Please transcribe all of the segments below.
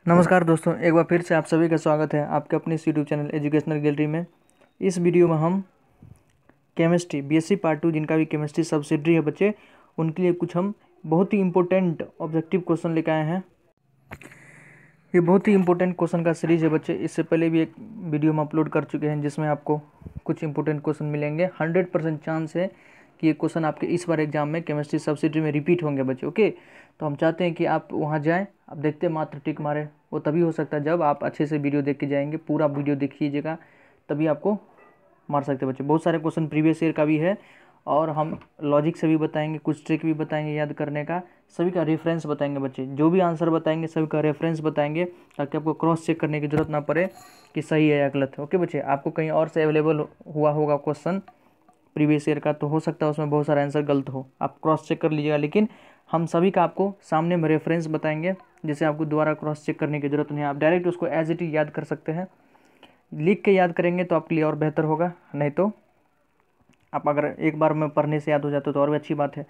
नमस्कार दोस्तों, एक बार फिर से आप सभी का स्वागत है आपके अपने इस यूट्यूब चैनल एजुकेशनल गैलरी में। इस वीडियो में हम केमिस्ट्री बीएससी पार्ट 2 जिनका भी केमिस्ट्री सब्सिडरी है बच्चे, उनके लिए कुछ हम बहुत ही इंपॉर्टेंट ऑब्जेक्टिव क्वेश्चन लेकर आए हैं। ये बहुत ही इंपॉर्टेंट क्वेश्चन का सीरीज है बच्चे। इससे पहले भी एक वीडियो हम अपलोड कर चुके हैं जिसमें आपको कुछ इंपॉर्टेंट क्वेश्चन मिलेंगे। 100% चांस है कि ये क्वेश्चन आपके इस बार एग्जाम में केमिस्ट्री सब्सिडरी में रिपीट होंगे बच्चे। ओके, तो हम चाहते हैं कि आप वहाँ जाएं, आप देखते मात्र टिक मारे। वो तभी हो सकता है जब आप अच्छे से वीडियो देख के जाएंगे, पूरा वीडियो देखिएगा तभी आपको मार सकते हैं बच्चे। बहुत सारे क्वेश्चन प्रीवियस ईयर का भी है और हम लॉजिक से भी बताएंगे, कुछ ट्रिक भी बताएंगे याद करने का, सभी का रेफरेंस बताएंगे बच्चे। जो भी आंसर बताएंगे सभी का रेफरेंस बताएंगे ताकि आपको क्रॉस चेक करने की जरूरत ना पड़े कि सही है या गलत है। ओके बच्चे, आपको कहीं और से अवेलेबल हुआ होगा क्वेश्चन प्रीवियस ईयर का, तो हो सकता है उसमें बहुत सारा आंसर गलत हो, आप क्रॉस चेक कर लीजिएगा। लेकिन हम सभी का आपको सामने में रेफरेंस बताएंगे जिसे आपको दोबारा क्रॉस चेक करने की जरूरत नहीं है। आप डायरेक्ट उसको एज इट इज याद कर सकते हैं। लिख के याद करेंगे तो आपके लिए और बेहतर होगा, नहीं तो आप अगर एक बार में पढ़ने से याद हो जाते तो और भी अच्छी बात है।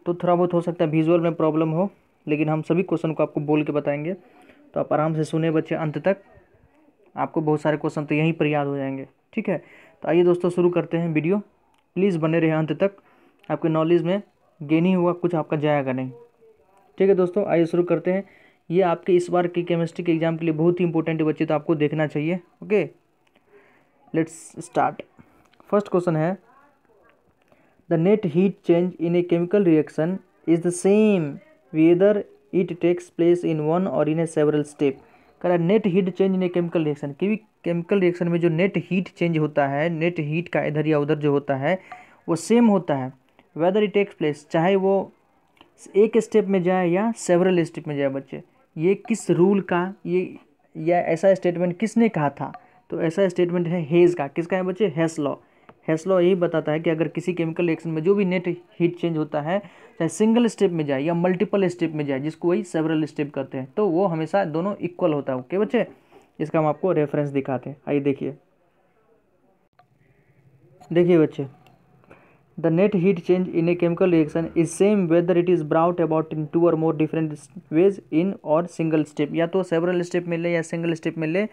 तो थोड़ा बहुत हो सकता है विजुअल में प्रॉब्लम हो, लेकिन हम सभी क्वेश्चन को आपको बोल के बताएंगे, तो आप आराम से सुने बच्चे अंत तक। आपको बहुत सारे क्वेश्चन तो यहीं पर याद हो जाएंगे। ठीक है, तो आइए दोस्तों शुरू करते हैं वीडियो। प्लीज़ बने रहे अंत तक, आपके नॉलेज में गेन ही हुआ, कुछ आपका जाएगा नहीं। ठीक है दोस्तों, आइए शुरू करते हैं। ये आपके इस बार की केमिस्ट्री के एग्जाम के लिए बहुत ही इंपॉर्टेंट है बच्चे, तो आपको देखना चाहिए। Okay, let's start. First question है, the net heat change in a chemical reaction is the same whether it takes place in one or in a several step. कह रहा है net heat change in a chemical reaction, क्योंकि chemical reaction में जो net heat change होता है, net heat का इधर या उधर जो होता है वो सेम होता है। वेदर इट टेक्स प्लेस, चाहे वो एक स्टेप में जाए या सेवरल स्टेप में जाए बच्चे। ये किस रूल का, ये या ऐसा स्टेटमेंट किसने कहा था? तो ऐसा स्टेटमेंट है हेज का। किसका है बच्चे? Hess law. हेस लॉ यही बताता है कि अगर किसी केमिकल रिएक्शन में जो भी नेट हीट चेंज होता है, चाहे सिंगल स्टेप में जाए या मल्टीपल स्टेप में जाए, जिसको वही सेवरल स्टेप कहते हैं, तो वो हमेशा दोनों इक्वल होता है। ओके बच्चे, इसका हम आपको रेफरेंस दिखाते हैं। आइए देखिए, देखिए बच्चे, the net heat change in a chemical reaction is same whether it is brought about in two or more different ways in or single step। या तो several step में ले या single step में ले,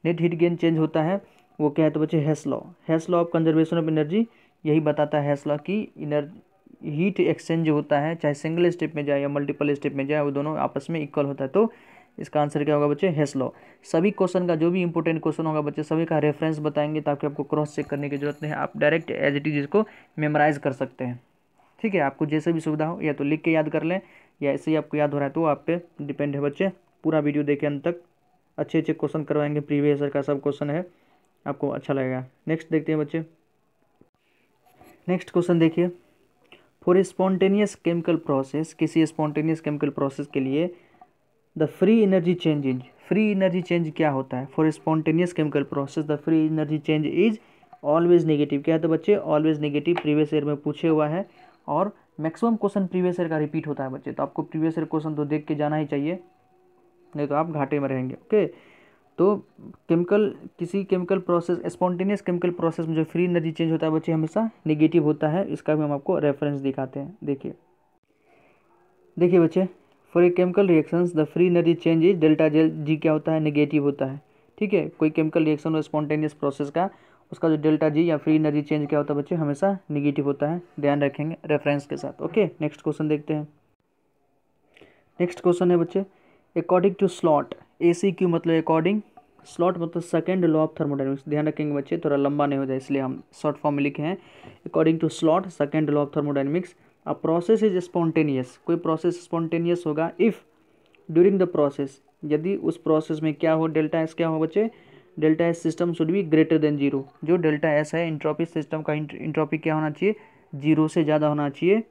नेट हीट गेन चेंज होता है। वो क्या है तो बच्चे Hess law. Hess law of conservation of energy यही बताता है। हेस लॉ की एनर्जी हीट एक्सचेंज होता है, चाहे सिंगल स्टेप में जाए या मल्टीपल स्टेप में जाए, वो दोनों आपस में इक्वल होता है। तो इसका आंसर क्या होगा बच्चे? Hess law. सभी क्वेश्चन का जो भी इंपॉर्टेंट क्वेश्चन होगा बच्चे, सभी का रेफरेंस बताएंगे ताकि आपको क्रॉस चेक करने की जरूरत नहीं है। आप डायरेक्ट एज इट इज इसको मेमोराइज कर सकते हैं। ठीक है, आपको जैसे भी सुविधा हो, या तो लिख के याद कर लें या ऐसे ही आपको याद हो रहा है तो आप पे डिपेंड है बच्चे। पूरा वीडियो देखें अंत तक, अच्छे अच्छे क्वेश्चन करवाएंगे, प्रीवियस ईयर का सब क्वेश्चन है, आपको अच्छा लगेगा। नेक्स्ट देखते हैं बच्चे। नेक्स्ट क्वेश्चन देखिए, for a spontaneous chemical process, किसी स्पॉन्टेनियस केमिकल प्रोसेस के लिए the free energy change is, free energy change क्या होता है? For spontaneous chemical process the free energy change is always negative. क्या है तो बच्चे? Always negative. प्रीवियस ईयर में पूछे हुआ है और मैक्सिमम क्वेश्चन प्रीवियस ईयर का रिपीट होता है बच्चे, तो आपको प्रीवियस ईयर क्वेश्चन तो देख के जाना ही चाहिए, नहीं तो आप घाटे में रहेंगे। ओके, तो किसी chemical process, spontaneous chemical process में जो फ्री एनर्जी चेंज होता है बच्चे हमेशा नेगेटिव होता है। इसका भी हम आपको रेफरेंस दिखाते हैं। देखिए देखिए बच्चे, for a chemical reactions the free energy change is delta G. क्या होता है? नेगेटिव होता है। ठीक है, कोई केमिकल रिएक्शन और स्पॉन्टेनियस प्रोसेस का, उसका जो डेल्टा जी या फ्री एनर्जी चेंज क्या होता है बच्चे? हमेशा नेगेटिव होता है। ध्यान रखेंगे रेफरेंस के साथ। ओके, नेक्स्ट क्वेश्चन देखते हैं। नेक्स्ट क्वेश्चन है बच्चे, अकॉर्डिंग टू स्लॉट, ACQ मतलब अकॉर्डिंग, स्लॉट मतलब सेकेंड लॉ ऑफ थर्मोडाइनमिक्स। ध्यान रखेंगे बच्चे, थोड़ा लंबा नहीं हो जाए इसलिए हम शॉर्ट फॉर्म में लिखे हैं। According to slot second law of thermodynamics, a process is spontaneous, कोई प्रोसेस स्पॉन्टेनियस होगा इफ़ ड्यूरिंग द प्रोसेस, यदि उस प्रोसेस में क्या हो, डेल्टा एस क्या हो बच्चे? Delta S system should be greater than zero. जो डेल्टा एस है इंट्रोपी सिस्टम का, इंट्रोपी क्या होना चाहिए? जीरो से ज़्यादा होना चाहिए,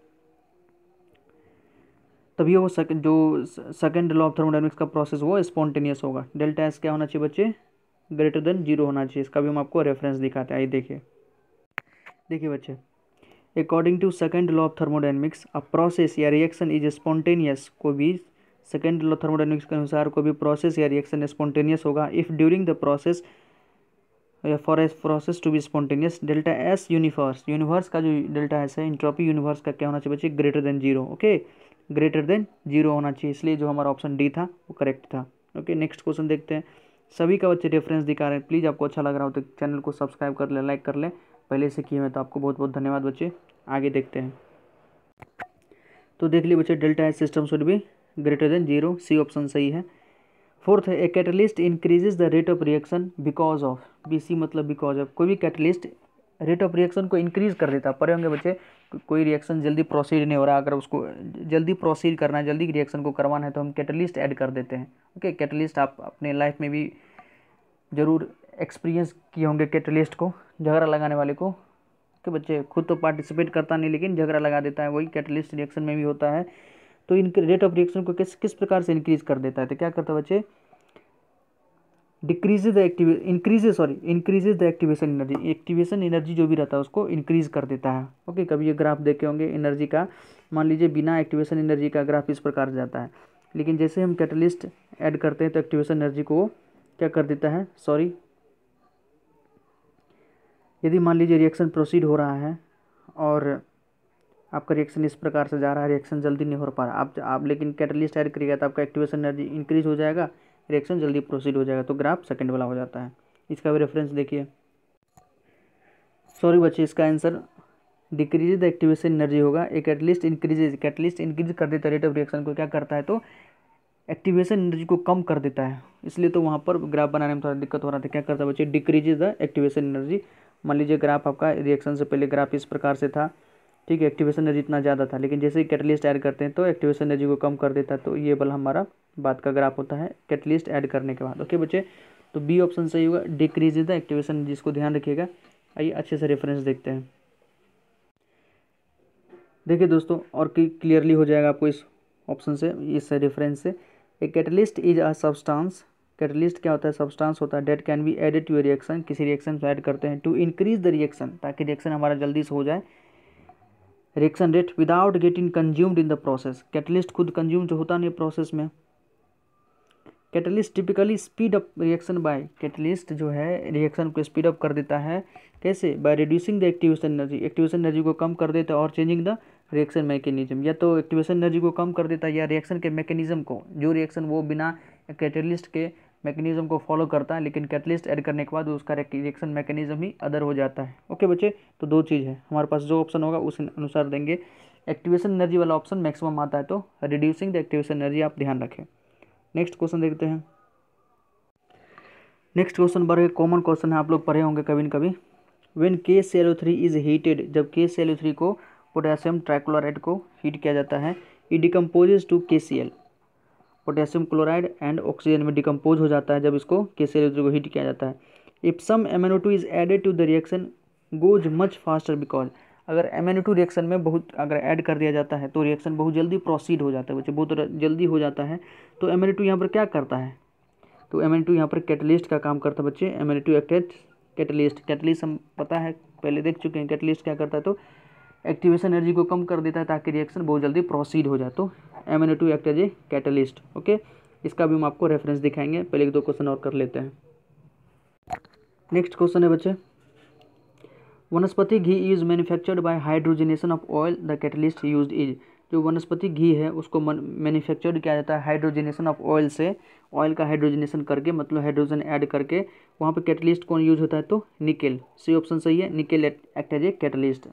तभी वो जो सेकंड लॉ ऑफ थर्मोडायनेमिक्स का प्रोसेस वो स्पॉन्टेनियस होगा। डेल्टा एस क्या होना चाहिए बच्चे? ग्रेटर देन जीरो होना चाहिए। इसका भी हम आपको रेफरेंस दिखाते हैं। आइए देखिए, देखिए बच्चे, according to second law of thermodynamics a process या रिएक्शन इज स्पॉन्टेनियस। को भी सेकंड लॉ थर्मोडायनेमिक्स के अनुसार कोई भी प्रोसेस या रिएक्शन स्पॉन्टेनियस होगा इफ़ ड्यूरिंग द प्रोसेस या for a process to be spontaneous delta S universe, universe का जो डेल्टा एस है इंट्रोपी यूनिवर्स का क्या होना चाहिए बच्चे? Greater than zero. Okay, greater than zero होना चाहिए, इसलिए जो हमारा ऑप्शन डी था वो करेक्ट था। ओके, नेक्स्ट क्वेश्चन देखते हैं। सभी का बच्चे रेफरेंस दिखा रहे हैं, प्लीज़ आपको अच्छा लग रहा हो तो चैनल को सब्सक्राइब कर ले, लाइक कर ले, पहले से किए हैं तो आपको बहुत बहुत धन्यवाद बच्चे। आगे देखते हैं। तो देख लीजिए बच्चे, delta H system should be greater than 0, C option सही है। फोर्थ है, A catalyst increases the rate of reaction because of, B C मतलब बिकॉज ऑफ। कोई भी कैटलिस्ट रेट ऑफ रिएक्शन को इंक्रीज कर देता है। पढ़े होंगे बच्चे, कोई रिएक्शन जल्दी प्रोसीड नहीं हो रहा, अगर उसको जल्दी प्रोसीड करना है, जल्दी रिएक्शन को करवाना है तो हम कैटलिस्ट ऐड कर देते हैं। ओके, कैटलिस्ट आप अपने लाइफ में भी ज़रूर एक्सपीरियंस किए होंगे कैटलिस्ट को, झगड़ा लगाने वाले को। कि बच्चे खुद तो पार्टिसिपेट करता नहीं लेकिन झगड़ा लगा देता है, वही कैटलिस्ट रिएक्शन में भी होता है। तो इन रेट ऑफ रिएक्शन को किस किस प्रकार से इंक्रीज कर देता है, तो क्या करता है बच्चे, increases the activation energy. Activation energy जो भी रहता है उसको इंक्रीज कर देता है। ओके, कभी ये ग्राफ देखे होंगे एनर्जी का, मान लीजिए बिना एक्टिवेशन एनर्जी का ग्राफ इस प्रकार जाता है, लेकिन जैसे हम कैटलिस्ट ऐड करते हैं तो एक्टिवेशन एनर्जी को क्या कर देता है, यदि मान लीजिए रिएक्शन प्रोसीड हो रहा है और आपका रिएक्शन इस प्रकार से जा रहा है, रिएक्शन जल्दी नहीं हो पा रहा, आप लेकिन कैटलिस्ट ऐड करिएगा तो आपका एक्टिवेशन एनर्जी इंक्रीज हो जाएगा, रिएक्शन जल्दी प्रोसीड हो जाएगा, तो ग्राफ सेकंड वाला हो जाता है। इसका भी रेफरेंस देखिए। सॉरी बच्चे, इसका answer decrease the activation energy होगा। एक कैटलिस्ट इंक्रीज कर देता है रेट ऑफ रिएक्शन को, क्या करता है तो एक्टिवेशन एनर्जी को कम कर देता है, इसलिए तो वहाँ पर ग्राफ बनाने में थोड़ा दिक्कत हो रहा था। क्या करता है बच्चे, डिक्रीज द एक्टिवेशन एनर्जी। मान लीजिए ग्राफ आपका रिएक्शन से पहले ग्राफ इस प्रकार से था, ठीक है, एक्टिवेशन एनर्जी इतना ज़्यादा था, लेकिन जैसे ही कैटलिस्ट ऐड करते हैं तो एक्टिवेशन एनर्जी को कम कर देता है, तो ये वाला हमारा बाद का ग्राफ होता है कैटलिस्ट ऐड करने के बाद। ओके बच्चे, तो बी ऑप्शन सही होगा, डिक्रीज द एक्टिवेशन एनर्जी, इसको ध्यान रखिएगा। आइए अच्छे से रेफरेंस देखते हैं। देखिए दोस्तों, और क्लियरली हो जाएगा आपको इस ऑप्शन से, इस रेफरेंस से। A catalyst is a substance, catalyst क्या होता है, सब्सटेंस होता है, that can be added to a reaction, किसी रिएक्शन को ऐड करते हैं टू इंक्रीज द रिएक्शन, ताकि रिएक्शन हमारा जल्दी से हो जाए, reaction rate without getting consumed in the process. Catalyst खुद कंज्यूम जो होता नहीं प्रोसेस में। Catalyst typically speed up reaction by, catalyst जो है रिएक्शन को स्पीड अप कर देता है, कैसे, by reducing the activation energy, activation energy को कम कर देता है, और चेंजिंग द रिएक्शन मैकेनिज्म, या तो एक्टिवेशन एनर्जी को कम कर देता है या रिएक्शन के मैकेनिज्म को, जो रिएक्शन वो बिना कैटलिस्ट के मैकेनिज्म को फॉलो करता है, लेकिन कैटलिस्ट ऐड करने के बाद उसका रिएक्शन मैकेनिज्म ही अदर हो जाता है। ओके बच्चे, तो दो चीज़ है हमारे पास, जो ऑप्शन होगा उस अनुसार देंगे। एक्टिवेशन एनर्जी वाला ऑप्शन मैक्सिमम आता है, तो रिड्यूसिंग द एक्टिवेशन एनर्जी आप ध्यान रखें। नेक्स्ट क्वेश्चन देखते हैं। नेक्स्ट क्वेश्चन बड़े कॉमन क्वेश्चन है, आप लोग पढ़े होंगे कभी न कभी। व्हेन KClO3 इज हीटेड, जब KClO3 को पोटेशियम ट्राइक्लोराइड को हीट किया जाता है, it decomposes to KCl, potassium chloride and oxygen में डिकम्पोज हो जाता है जब इसको KClO3 को हीट किया जाता है। If some MnO2 is added to the reaction goes much faster, because अगर MnO2 रिएक्शन में बहुत अगर ऐड कर दिया जाता है तो रिएक्शन बहुत जल्दी प्रोसीड हो जाता है बच्चे, बहुत जल्दी हो जाता है। तो MnO2 यहाँ पर क्या करता है, तो MnO2 यहाँ पर कैटलिस्ट का काम करता है बच्चे। MnO2 एक्ट कैटलिस्ट हम पता है पहले देख चुके हैं, कैटलिस्ट क्या करता है तो एक्टिवेशन एनर्जी को कम कर देता है ताकि रिएक्शन बहुत जल्दी प्रोसीड हो जाए, तो MnO2 act as a catalyst. Okay, इसका भी हम आपको रेफरेंस दिखाएंगे, पहले एक दो क्वेश्चन और कर लेते हैं। नेक्स्ट क्वेश्चन है बच्चे, vanaspati ghee is manufactured by hydrogenation of oil, the catalyst used is, जो वनस्पति घी है उसको मैन्युफैक्चर्ड किया जाता है हाइड्रोजनेशन ऑफ ऑयल से, ऑयल का हाइड्रोजनेशन करके, मतलब हाइड्रोजन ऐड करके, वहाँ पे कैटलिस्ट कौन यूज होता है तो निकेल, सी ऑप्शन सही है, nickel act as a catalyst.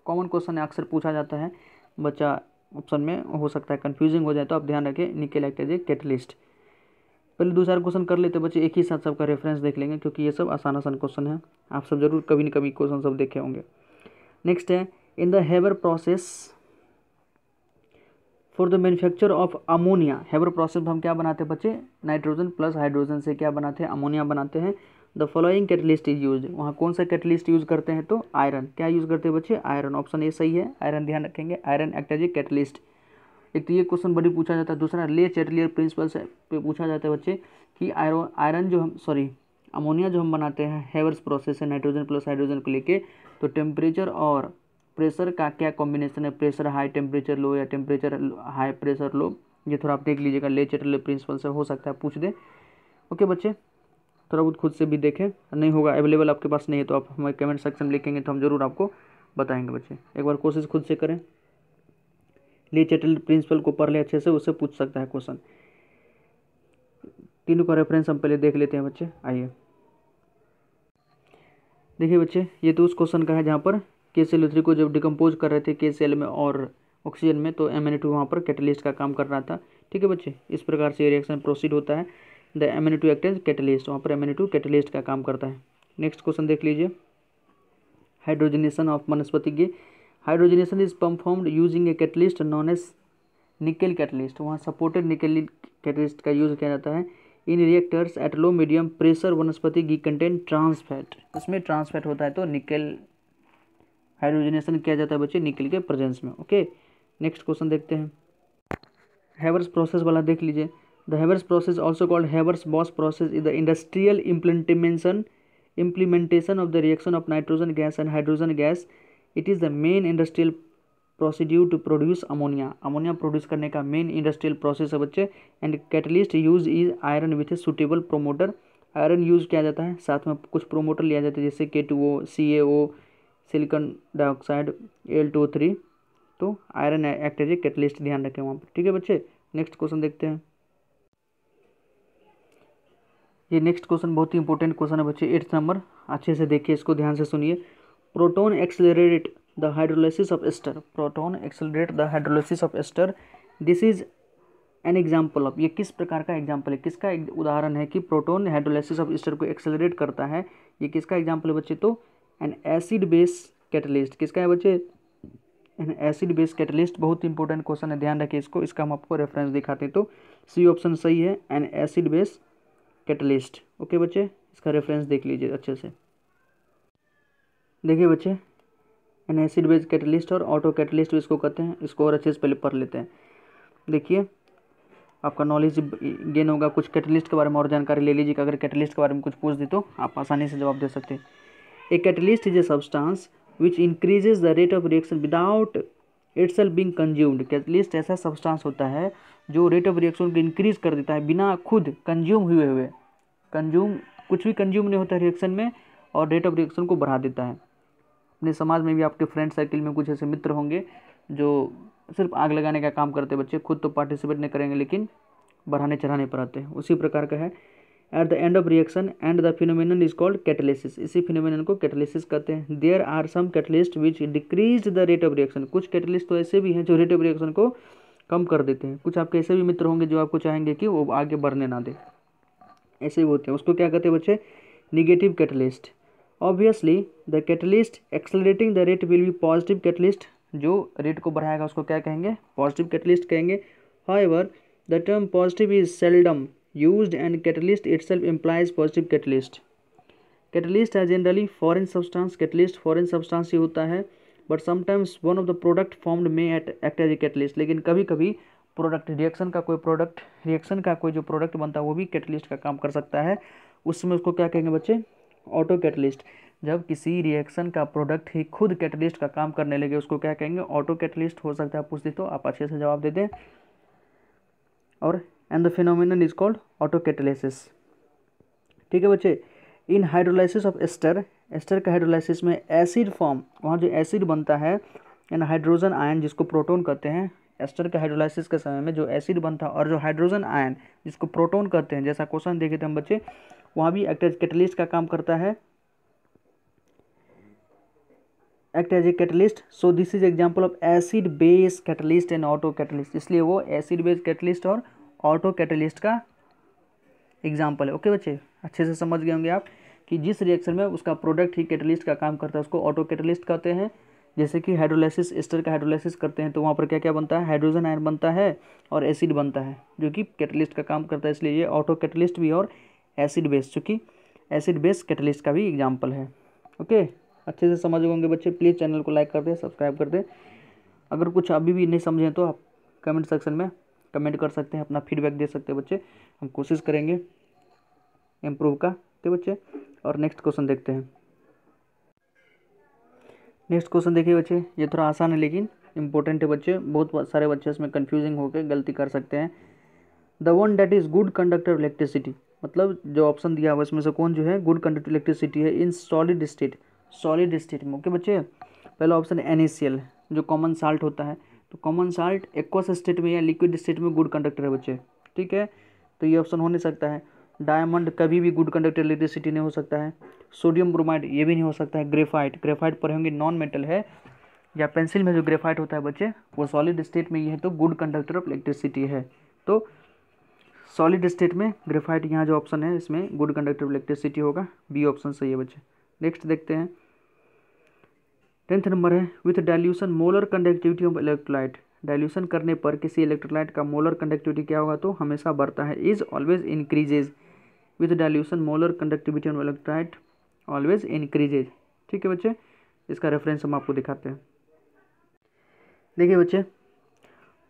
Common question है, अक्सर पूछा जाता है बच्चा, ऑप्शन में हो सकता है कंफ्यूजिंग हो जाए, तो आप ध्यान रखें, nickel act as a catalyst. पहले दूसरा क्वेश्चन कर लेते बच्चे, एक ही साथ सबका रेफरेंस देख लेंगे क्योंकि ये सब आसान क्वेश्चन है, आप सब जरूर कभी न कभी क्वेश्चन सब देखे होंगे। नेक्स्ट है, in the Haber process for the manufacture of ammonia, Haber process में हम क्या बनाते हैं बच्चे, नाइट्रोजन प्लस हाइड्रोजन से क्या बनाते हैं, अमोनिया बनाते हैं। The following catalyst is use, वहाँ कौन सा कैटलिस्ट यूज करते हैं तो आयरन, क्या यूज करते हैं बच्चे, आयरन, ऑप्शन ए सही है, आयरन ध्यान रखेंगे, iron act as a catalyst. एक तो ये क्वेश्चन बड़ी पूछा जाता है, दूसरा ले चैटलियर प्रिंसिपल से पे पूछा जाता है बच्चे कि आयरन जो हम अमोनिया जो हम बनाते हैं हेवर्स प्रोसेस है, नाइट्रोजन प्लस हाइड्रोजन को लेके, तो टेम्परेचर और प्रेशर का क्या कॉम्बिनेशन है, प्रेशर हाई टेम्परेचर लो या टेम्परेचर हाई प्रेशर लो, ये थोड़ा आप देख लीजिएगा, ले चैटलियर प्रिंसिपल से हो सकता है पूछ दे। ओके बच्चे, थोड़ा बहुत खुद से भी देखें, नहीं होगा अवेलेबल आपके पास नहीं है तो आप हमारे कमेंट सेक्शन में लिखेंगे तो हम जरूर आपको बताएंगे बच्चे, एक बार कोशिश खुद से करें, ले चैटलियर प्रिंसिपल को पढ़ ले अच्छे से, उससे पूछ सकता है क्वेश्चन। तीनों का रेफरेंस हम पहले देख लेते हैं बच्चे। आइए देखिए बच्चे, ये तो उस क्वेश्चन का है जहाँ पर KClO3 को जब डिकम्पोज कर रहे थे KCl में और ऑक्सीजन में, तो MnO2 वहाँ पर कैटलिस्ट का काम कर रहा था। ठीक है बच्चे, इस प्रकार से ये रिएक्शन प्रोसीड होता है। The MnO2 act as catalyst, वहाँ पर MnO2 कैटलिस्ट का काम करता है। नेक्स्ट क्वेश्चन देख लीजिए, हाइड्रोजनेशन ऑफ वनस्पति की। Hydrogenation is performed using a catalyst known as nickel catalyst, वहाँ सपोर्टेड निकेल कैटलिस्ट का यूज़ किया जाता है। In reactors at low medium pressure vanaspati ghee contain trans fat, इसमें ट्रांसफैट होता है, तो निकेल हाइड्रोजनेशन किया जाता है बच्चे निकेल के प्रेजेंस में। ओके, नेक्स्ट क्वेश्चन देखते हैं, हैवर्स प्रोसेस वाला देख लीजिए। The Haber's process also called हैवर्स Bosch process is the industrial implementation of the reaction of nitrogen gas and hydrogen gas. It is the main industrial procedure to produce ammonia. Ammonia produce करने का main industrial process है बच्चे। And catalyst use is iron with a suitable promoter, iron use किया जाता है, साथ में कुछ प्रोमोटर लिया जाता है जैसे K2O, CaO, silicon dioxide, Al2O3, तो iron act as a catalyst, ध्यान रखें वहाँ पर। ठीक है बच्चे, नेक्स्ट क्वेश्चन देखते हैं। ये नेक्स्ट क्वेश्चन बहुत ही इंपॉर्टेंट क्वेश्चन है बच्चे, 8th नंबर, अच्छे से देखिए, इसको ध्यान से सुनिए। Proton accelerate the hydrolysis of ester, proton accelerate the hydrolysis of ester, this is an example of, ये किस प्रकार का एग्जाम्पल है, किसका उदाहरण है कि प्रोटॉन हाइड्रोलाइसिस ऑफ एस्टर को एक्सेलरेट करता है, ये किसका एग्जाम्पल है बच्चे, तो एन एसिड बेस कैटलिस्ट, किसका है बच्चे, एन एसिड बेस कैटलिस्ट। बहुत इंपॉर्टेंट क्वेश्चन है, ध्यान रखिए इसको, इसका हम आपको रेफरेंस दिखाते हैं, तो सी ऑप्शन सही है, N acid base catalyst. Okay बच्चे, इसका रेफरेंस देख लीजिए अच्छे से। देखिए बच्चे, एन एसिड बेस कैटलिस्ट और ऑटो कैटलिस्ट भी इसको कहते हैं, इसको और अच्छे से पहले पढ़ लेते हैं। देखिए आपका नॉलेज गेन होगा, कुछ कैटलिस्ट के बारे में और जानकारी ले लीजिए, अगर कैटलिस्ट के बारे में कुछ पूछ दी तो आप आसानी से जवाब दे सकते हैं। ए catalyst is a substance which increases the rate of reaction without itself being consumed, catalyst ऐसा सब्सटेंस होता है जो रेट ऑफ रिएक्शन को इंक्रीज कर देता है बिना खुद कंज्यूम हुए, कुछ भी कंज्यूम नहीं होता है रिएक्शन में, और रेट ऑफ रिएक्शन को बढ़ा देता है। अपने समाज में भी आपके फ्रेंड सर्किल में कुछ ऐसे मित्र होंगे जो सिर्फ आग लगाने का काम करते हैं बच्चे, खुद तो पार्टिसिपेट नहीं करेंगे लेकिन बढ़ाने चढ़ाने पर आते हैं, उसी प्रकार का है। At the end of reaction and the phenomenon is called catalysis, इसी फिनोमेनन को कैटलिसिस कहते हैं। There are some catalyst which decrease the rate of reaction, कुछ कैटलिस्ट तो ऐसे भी हैं जो रेट ऑफ रिएक्शन को कम कर देते हैं। कुछ आपके ऐसे भी मित्र होंगे जो आपको चाहेंगे कि वो आगे बढ़ने ना दे, ऐसे भी होते हैं, उसको क्या कहते हैं बच्चे, negative catalyst. Obviously the catalyst accelerating the rate will be positive catalyst, जो रेट को बढ़ाएगा उसको क्या कहेंगे, पॉजिटिव कैटलिस्ट कहेंगे। However the term positive is seldom used and catalyst itself implies positive catalyst. Catalyst है generally foreign substance, catalyst foreign substance ही होता है, but sometimes one of the product formed may act as a catalyst, लेकिन कभी कभी product reaction का कोई जो प्रोडक्ट बनता है वो भी कैटलिस्ट का काम कर सकता है, उसमें उसको क्या कहेंगे बच्चे, ऑटो कैटलिस्ट। जब किसी रिएक्शन का प्रोडक्ट ही खुद कैटलिस्ट का काम करने लगे उसको क्या कहेंगे, ऑटो कैटलिस्ट। हो सकता है पूछ दी तो आप अच्छे से जवाब दे दें। और and the phenomenon is called auto catalysis. ठीक है बच्चे, इन हाइड्रोलाइसिस ऑफ एस्टर, एस्टर का हाइड्रोलाइसिस में एसिड फॉर्म, वहाँ जो एसिड बनता है, एंड हाइड्रोजन आयन जिसको प्रोटॉन कहते हैं, एस्टर के हाइड्रोलाइसिस के समय में जो एसिड बनता है और जो हाइड्रोजन आयन जिसको प्रोटॉन कहते हैं, जैसा क्वेश्चन देखे थे हम बच्चे, वहाँ भी एक्ट एज कैटलिस्ट का काम करता है, act as a catalyst. So this is example of acid base catalyst and auto catalyst, इसलिए वो एसिड बेस कैटलिस्ट और ऑटो कैटलिस्ट का एग्जाम्पल है। ओके बच्चे, अच्छे से समझ गए होंगे आप कि जिस रिएक्शन में उसका प्रोडक्ट ही कैटलिस्ट का काम करता है उसको ऑटो कैटलिस्ट कहते हैं। जैसे कि हाइड्रोलाइसिस, एस्टर का हाइड्रोलाइसिस करते हैं तो वहाँ पर क्या क्या बनता है, हाइड्रोजन आयन बनता है और एसिड बनता है जो कि कैटलिस्ट का काम करता है, इसलिए ये ऑटो कैटलिस्ट भी और एसिड बेस, चूँकि एसिड बेस कैटलिस्ट का भी एग्जाम्पल है। ओके, अच्छे से समझ गए होंगे बच्चे, प्लीज़ चैनल को लाइक कर दें, सब्सक्राइब कर दें। अगर कुछ अभी भी नहीं समझें तो आप कमेंट सेक्शन में कमेंट कर सकते हैं, अपना फीडबैक दे सकते हैं बच्चे, हम कोशिश करेंगे इम्प्रूव का। ठीक बच्चे, और नेक्स्ट क्वेश्चन देखते हैं। नेक्स्ट क्वेश्चन देखिए बच्चे, ये थोड़ा आसान है लेकिन इंपॉर्टेंट है बच्चे, बहुत सारे बच्चे इसमें कंफ्यूजिंग होकर गलती कर सकते हैं। The one that is good conductor of electricity, मतलब जो ऑप्शन दिया हुआ इसमें से कौन जो है गुड कंडक्टर इलेक्ट्रिसिटी है in solid state, solid state में। ओके बच्चे, पहला ऑप्शन NaCl जो कॉमन साल्ट होता है, तो कॉमन साल्ट एक्वस स्टेट में या लिक्विड स्टेट में गुड कंडक्टर है बच्चे। ठीक है, तो ये ऑप्शन हो नहीं सकता है। डायमंड कभी भी गुड कंडक्टर इलेक्ट्रिसिटी नहीं हो सकता है। सोडियम ब्रोमाइड ये भी नहीं हो सकता है। ग्रेफाइट, ग्रेफाइट पर होंगे नॉन मेटल है, या पेंसिल में जो ग्रेफाइट होता है बच्चे वो सॉलिड स्टेट में ये है तो गुड कंडक्टर ऑफ इलेक्ट्रिसिटी है। तो सॉलिड स्टेट में ग्रेफाइट यहाँ जो ऑप्शन है इसमें गुड कंडक्टर ऑफ इलेक्ट्रिसिटी होगा, बी ऑप्शन सही है बच्चे। नेक्स्ट देखते हैं 10th नंबर है with dilution molar conductivity of electrolyte. Dilution करने पर किसी इलेक्ट्रोलाइट का मोलर कंडक्टिविटी क्या होगा तो हमेशा बढ़ता है, is always increases. With dilution molar conductivity of electrolyte always increases. ठीक है बच्चे, इसका रेफरेंस हम आपको दिखाते हैं। देखिए बच्चे,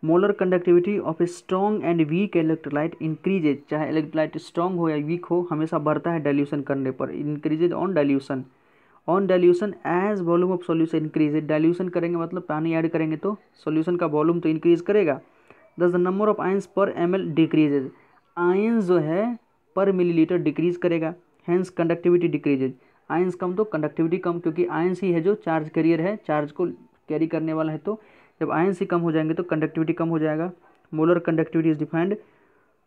molar conductivity of a strong and weak electrolyte increases, चाहे इलेक्ट्रोलाइट स्ट्रॉन्ग हो या वीक हो हमेशा बढ़ता है डाइल्यूशन करने पर, increases on dilution. On dilution as volume of solution increases, dilution करेंगे मतलब पानी ऐड करेंगे तो सॉल्यूशन का वॉल्यूम तो इंक्रीज करेगा। दस द नंबर ऑफ आयंस पर ml डिक्रीजेज, आयंस जो है पर मिलीलीटर डिक्रीज करेगा, हैंस कंडक्टिविटी डिक्रीजेज। आयंस कम तो कंडक्टिविटी कम, क्योंकि आयंस ही है जो चार्ज कैरियर है, चार्ज को कैरी करने वाला है, तो जब आयंस ही कम हो जाएंगे तो कंडक्टिविटी कम हो जाएगा। Molar conductivity is defined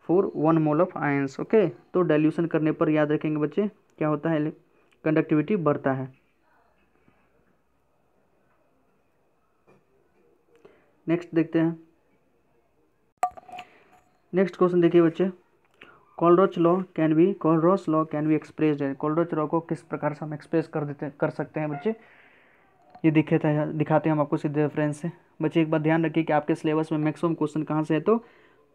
for 1 mole of ions. Okay, तो डाइल्यूशन करने पर याद रखेंगे बच्चे क्या होता है, कंडक्टिविटी बढ़ता है। नेक्स्ट देखते हैं, नेक्स्ट क्वेश्चन देखिए बच्चे, कोलरॉच लॉ कैन बी एक्सप्रेस्ड है। कोलरॉच लॉ को किस प्रकार से हम एक्सप्रेस कर सकते हैं बच्चे, ये दिखाते हैं हम आपको सीधे रेफरेंस से। बच्चे एक बात ध्यान रखिए कि आपके सिलेबस में मैक्सिमम क्वेश्चन कहाँ से है तो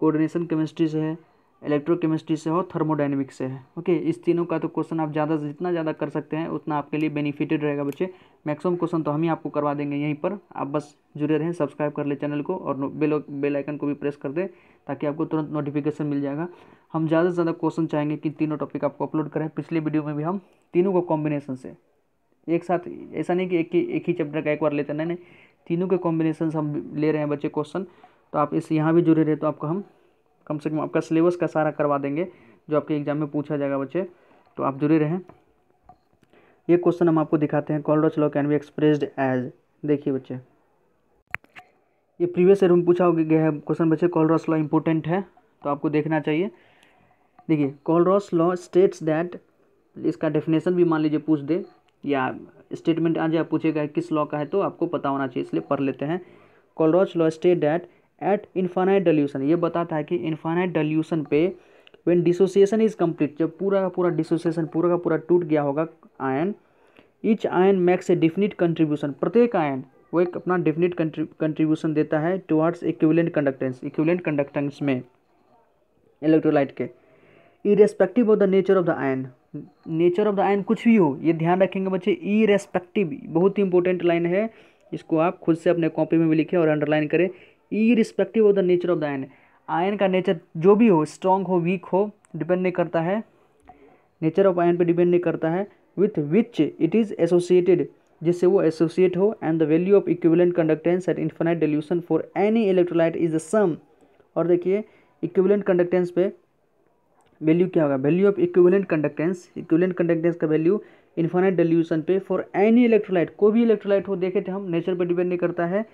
कोऑर्डिनेशन केमिस्ट्री से है, इलेक्ट्रोकेमिस्ट्री से और थर्मोडायनेमिक्स से है। ओके, इस तीनों का तो क्वेश्चन आप जितना ज़्यादा कर सकते हैं उतना आपके लिए बेनिफिटेड रहेगा बच्चे। मैक्सिमम क्वेश्चन तो हम ही आपको करवा देंगे यहीं पर, आप बस जुड़े रहें, सब्सक्राइब कर ले चैनल को और बेल आइकन को भी प्रेस कर दें ताकि आपको तुरंत नोटिफिकेशन मिल जाएगा। हम ज़्यादा से ज़्यादा क्वेश्चन चाहेंगे कि तीनों टॉपिक आपको अपलोड करें। पिछले वीडियो में भी हम तीनों को कॉम्बिनेशन से एक साथ, ऐसा नहीं कि एक ही चैप्टर का एक बार लेते हैं, नहीं, तीनों के कॉम्बिनेशन हम ले रहे हैं बच्चे क्वेश्चन। तो आप इस यहाँ भी जुड़े रहे तो आपको हम कम से कम आपका सिलेबस का सारा करवा देंगे जो आपके एग्जाम में पूछा जाएगा बच्चे, तो आप जुड़े रहें। ये क्वेश्चन हम आपको दिखाते हैं, Kohlrausch law can be expressed as. देखिए बच्चे, ये प्रीवियस ईयर में पूछा गया है क्वेश्चन बच्चे, कोलरॉच लॉ इंपॉर्टेंट है तो आपको देखना चाहिए। देखिए, कोलरॉच लॉ स्टेट्स दैट, इसका डेफिनेशन भी मान लीजिए पूछ दे या स्टेटमेंट आ जाए पूछेगा किस लॉ का है तो आपको पता होना चाहिए, इसलिए पढ़ लेते हैं। Kohlrausch law state that at infinite dilution, ये बताता है कि इनफाइनाइट डाइल्यूशन पे व्हेन डिसोसिएशन इज कंप्लीट, जब पूरा का पूरा डिसोसिएशन पूरा का पूरा टूट गया होगा ion, each ion makes a definite contribution, प्रत्येक आयन वो एक अपना डिफिनिट कंट्रीब्यूशन देता है टुवर्ड्स इक्विवेलेंट कंडक्टेंस में इलेक्ट्रोलाइट के, irrespective of the nature of the ion. Nature of the ion कुछ भी हो, ये ध्यान रखेंगे बच्चे, इरेस्पेक्टिव बहुत ही इंपॉर्टेंट लाइन है, इसको आप खुद से अपने कॉपी में भी लिखें और अंडरलाइन करें। Irrespective of the nature of the ion, ion का नेचर जो भी हो, स्ट्रॉन्ग हो वीक हो, डिपेंड नहीं करता है, नेचर ऑफ आयन पे डिपेंड नहीं करता है, with which it is associated, जिससे वो एसोसिएट हो, and the value of equivalent conductance at infinite dilution for any electrolyte is the sum. और देखिए इक्विवेलेंट कंडक्टेंस पे वैल्यू क्या होगा, वैल्यू ऑफ इक्विवेलेंट कंडक्टेंस का वैल्यू इनफाइनाइट डाइल्यूशन पे फॉर एनी इलेक्ट्रोलाइट, कोई भी इलेक्ट्रोलाइट हो, देखे थे हम, नेचर पे डिपेंड नहीं करता है,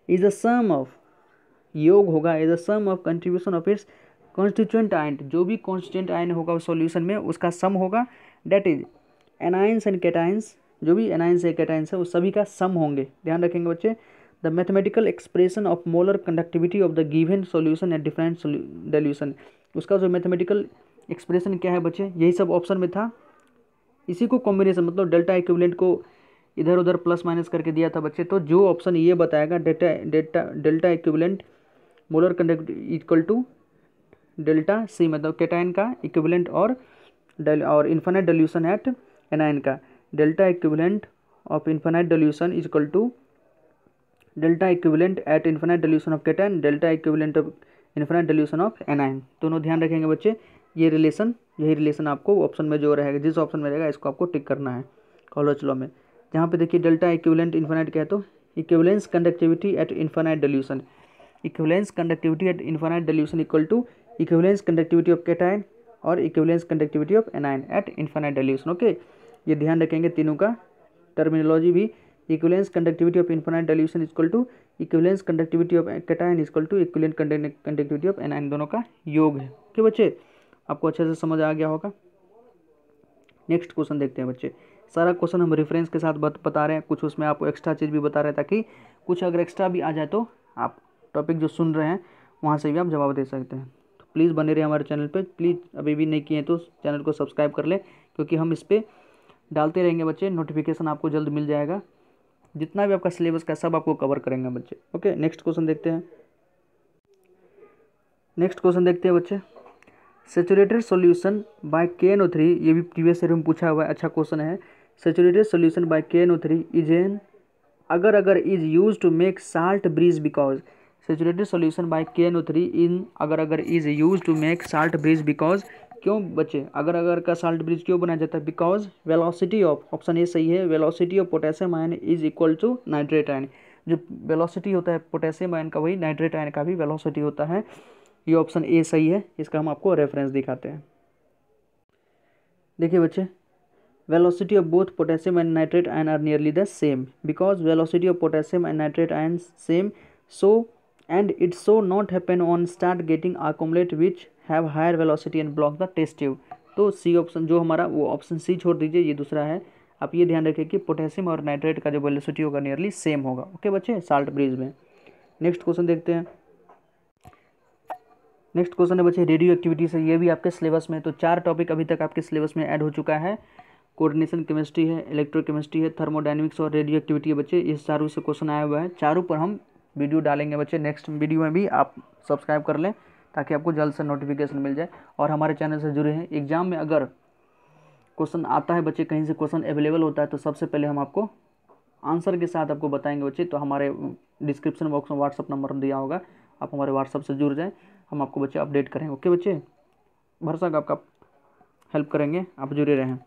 इज द सम ऑफ, योग होगा, is the sum of contribution of its constituent ion, जो भी कॉन्स्टिट्यूएंट आयन होगा उस सॉल्यूशन में उसका सम होगा, that is anions and cations, जो भी एनाइंस है कैटाइंस है वो सभी का सम होंगे। ध्यान रखेंगे बच्चे, the mathematical expression of molar conductivity of the given solution at different dilution, उसका जो मैथमेटिकल एक्सप्रेशन क्या है बच्चे, यही सब ऑप्शन में था, इसी को कॉम्बिनेशन मतलब डेल्टा इक्विवेलेंट को इधर उधर प्लस माइनस करके दिया था बच्चे, तो जो ऑप्शन ये बताएगा delta equivalent molar conductivity equal to delta C, मतलब कैटायन का इक्विवेलेंट और इन्फिनिट डाइल्यूशन एट एनायन का, delta equivalent of infinite dilution is equal to delta equivalent at infinite dilution of cation, delta equivalent of infinite dilution of anion. दोनों ध्यान रखेंगे बच्चे, ये relation, यही रिलेशन आपको ऑप्शन में जो रहेगा, जिस ऑप्शन में रहेगा इसको आपको टिक करना है कोलरॉच लॉ में। जहाँ पे देखिए डेल्टा इक्विवेलेंट इन्फिनिट क्या है तो equivalence conductivity at infinite dilution, equivalence conductivity at infinite dilution equal to equivalence conductivity of cation और equivalence conductivity of anion at infinite dilution. Okay, ये ध्यान रखेंगे तीनों का टर्मिनोलॉजी भी, equivalence conductivity of infinite dilution equal to equivalence conductivity of cation equal to equivalent conductivity of anion, दोनों का योग है। ओके बच्चे, आपको अच्छे से समझ आ गया होगा। नेक्स्ट क्वेश्चन देखते हैं बच्चे। सारा क्वेश्चन हम रेफरेंस के साथ बता रहे हैं, कुछ उसमें आपको एक्स्ट्रा चीज़ भी बता रहे हैं ताकि कुछ अगर एक्स्ट्रा भी आ जाए तो आप टॉपिक जो सुन रहे हैं वहाँ से भी आप जवाब दे सकते हैं। तो प्लीज़ बने रहे हमारे चैनल पे, प्लीज़ अभी भी नहीं किए तो चैनल को सब्सक्राइब कर लें, क्योंकि हम इस पर डालते रहेंगे बच्चे, नोटिफिकेशन आपको जल्द मिल जाएगा। जितना भी आपका सिलेबस का सब आपको कवर करेंगे बच्चे। ओके, नेक्स्ट क्वेश्चन देखते हैं। नेक्स्ट क्वेश्चन देखते हैं बच्चे। सेचुरेटेड सॉल्यूशन बाय KNO3, ये भी प्रीवियस ईयर में पूछा हुआ है, अच्छा क्वेश्चन है। Saturated solution by KNO3 is an agar is use to make salt bridge because. Saturated solution by KNO3 in agar is use to make salt bridge because. क्यों बच्चे अगर का साल्ट ब्रिज क्यों बनाया जाता है? Because velocity of, option A सही है, velocity of potassium ion is equal to nitrate ion. जो वेलोसिटी होता है पोटेशियम आयन का, वही नाइट्रेट आयन का भी वेलोसिटी होता है। ये ऑप्शन ए सही है, इसका हम आपको रेफरेंस दिखाते हैं। देखिए बच्चे, velocity of both potassium and nitrate ion are nearly the same because velocity of potassium and nitrate ions same, so and it so not happen on start getting accumulate which have higher velocity and block the test tube। तो C option जो हमारा वो option C छोड़ दीजिए, ये दूसरा है। आप ये ध्यान रखिए कि पोटेशियम और नाइट्रेट का जो वेलोसिटी होगा नियरली सेम होगा। ओके बच्चे, साल्ट ब्रिज में। नेक्स्ट क्वेश्चन देखते हैं। नेक्स्ट क्वेश्चन है बच्चे रेडियो एक्टिविटी से, ये भी आपके सिलेबस में। तो 4 टॉपिक अभी तक आपके सिलेबस में ऐड हो चुका है। कोऑर्डिनेशन केमिस्ट्री है, इलेक्ट्रोकेमिस्ट्री है, थर्मोडायनेमिक्स और रेडियो एक्टिविटी है बच्चे। इस चारों से क्वेश्चन आया हुआ है, चारों पर हम वीडियो डालेंगे बच्चे। नेक्स्ट वीडियो में भी आप सब्सक्राइब कर लें ताकि आपको जल्द से नोटिफिकेशन मिल जाए और हमारे चैनल से जुड़े हैं। एग्जाम में अगर क्वेश्चन आता है बच्चे, कहीं से क्वेश्चन अवेलेबल होता है, तो सबसे पहले हम आपको आंसर के साथ आपको बताएंगे बच्चे। तो हमारे डिस्क्रिप्शन बॉक्स में व्हाट्सअप नंबर दिया होगा, आप हमारे व्हाट्सअप से जुड़ जाएँ, हम आपको बच्चे अपडेट करेंगे। ओके बच्चे, भरसक आपका हेल्प करेंगे, आप जुड़े रहें।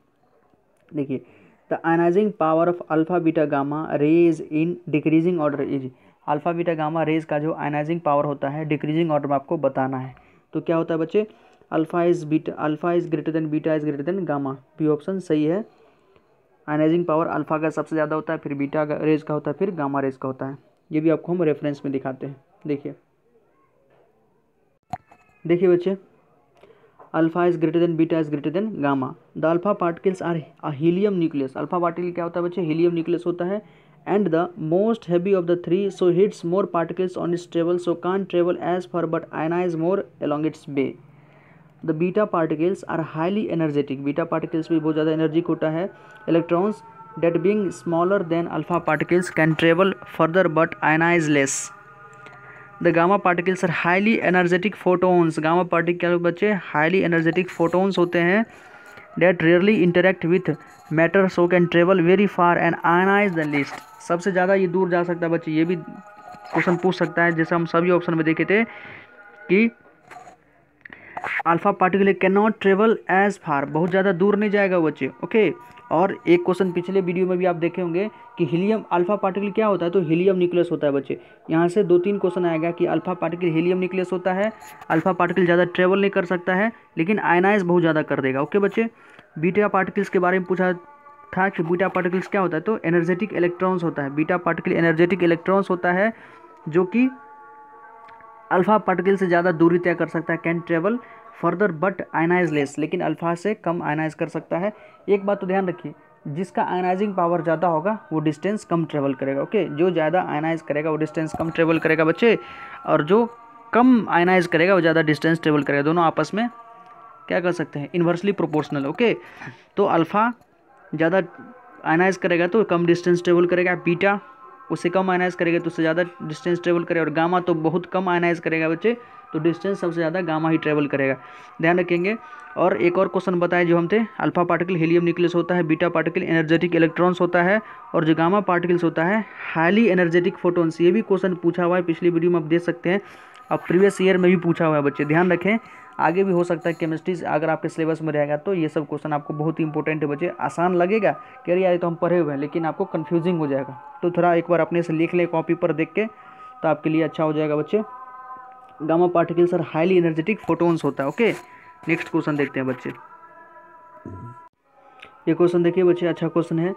देखिए, the ionising power of alpha beta gamma rays in decreasing order is. Alpha beta gamma rays का जो आयनाइजिंग पावर होता है डिक्रीजिंग ऑर्डर में आपको बताना है। तो क्या होता है बच्चे, alpha is greater than beta is greater than gamma. B option सही है। आयनाइजिंग पावर अल्फा का सबसे ज़्यादा होता है, फिर बीटा रेज का होता है, फिर गामा रेज का होता है। ये भी आपको हम रेफरेंस में दिखाते हैं। देखिए बच्चे, alpha is greater than beta is greater than gamma. The alpha particles are a helium nucleus. Alpha particle क्या होता है बच्चे, हीलियम न्यूक्लियस होता है। And the most heavy of the 3 so hits more particles on its travel so can travel as far but ionise more along its way. The beta particles are highly energetic. Beta particles भी बहुत ज़्यादा energetic होता है। Electrons date being smaller than alpha particles can travel further but ionise less. The gamma particles are highly energetic photons. Gamma particle बच्चे highly energetic photons होते हैं। That rarely interact with matter so can travel very far and ionise the least. सबसे ज़्यादा ये दूर जा सकता है बच्चे, ये भी क्वेश्चन पूछ सकता है। जैसे हम सभी ऑप्शन में देखे थे कि alpha particle can not travel as far, बहुत ज़्यादा दूर नहीं जाएगा बच्चे। ओके, और एक क्वेश्चन पिछले वीडियो में भी आप देखे होंगे कि हीलियम अल्फा पार्टिकल क्या होता है, तो हीलियम न्यूक्लियस होता है बच्चे। यहाँ से 2-3 क्वेश्चन आएगा कि अल्फा पार्टिकल हीलियम न्यूक्लियस होता है, अल्फा पार्टिकल ज़्यादा ट्रेवल नहीं कर सकता है लेकिन आयनाइज बहुत ज़्यादा कर देगा। ओके बच्चे, बीटा पार्टिकल्स के बारे में पूछा था कि बीटा पार्टिकल्स क्या होता है, तो एनर्जेटिक इलेक्ट्रॉन्स होता है। बीटा पार्टिकल एनर्जेटिक इलेक्ट्रॉन्स होता है जो कि अल्फा पार्टिकल से ज़्यादा दूरी तय कर सकता है। Can travel further but ionise less, लेकिन अल्फा से कम आयनाइज कर सकता है। एक बात तो ध्यान रखिए, जिसका आयनाइजिंग पावर ज़्यादा होगा वो डिस्टेंस कम ट्रेवल करेगा। ओके, जो ज़्यादा आयनाइज करेगा वो डिस्टेंस कम ट्रेवल करेगा बच्चे, और जो कम आयनाइज करेगा वो ज़्यादा डिस्टेंस ट्रेवल करेगा। दोनों आपस में क्या कर सकते हैं, इन्वर्सली प्रोपोर्शनल। ओके, तो अल्फ़ा ज़्यादा आयनाइज करेगा तो कम डिस्टेंस ट्रेवल करेगा, बीटा उससे कम आयनाइज करेगा तो उससे ज़्यादा डिस्टेंस ट्रेवल करेगा, और गामा तो बहुत कम आयनाइज करेगा बच्चे, तो डिस्टेंस सबसे ज़्यादा गामा ही ट्रेवल करेगा, ध्यान रखेंगे। और एक और क्वेश्चन बताए जो हम थे, अल्फा पार्टिकल हीलियम न्यूक्लियस होता है, बीटा पार्टिकल एनर्जेटिक इलेक्ट्रॉन्स होता है, और जो गामा पार्टिकल्स होता है हाईली एनर्जेटिक फोटोन्स। ये भी क्वेश्चन पूछा हुआ है पिछली वीडियो में, आप देख सकते हैं, और प्रीवियस ईयर में भी पूछा हुआ है बच्चे, ध्यान रखें। आगे भी हो सकता है केमिस्ट्री अगर आपके सिलेबस में रहेगा तो ये सब क्वेश्चन आपको बहुत ही इंपॉर्टेंट है बच्चे। आसान लगेगा कि अरे यार तो हम पढ़े हुए हैं, लेकिन आपको कन्फ्यूजिंग हो जाएगा, तो थोड़ा एक बार अपने से लिख लें कॉपी पर देख के, तो आपके लिए अच्छा हो जाएगा बच्चे। Gamma particles are highly energetic photons होता है। ओके, नेक्स्ट क्वेश्चन देखते हैं बच्चे। ये क्वेश्चन देखिए बच्चे, अच्छा क्वेश्चन है।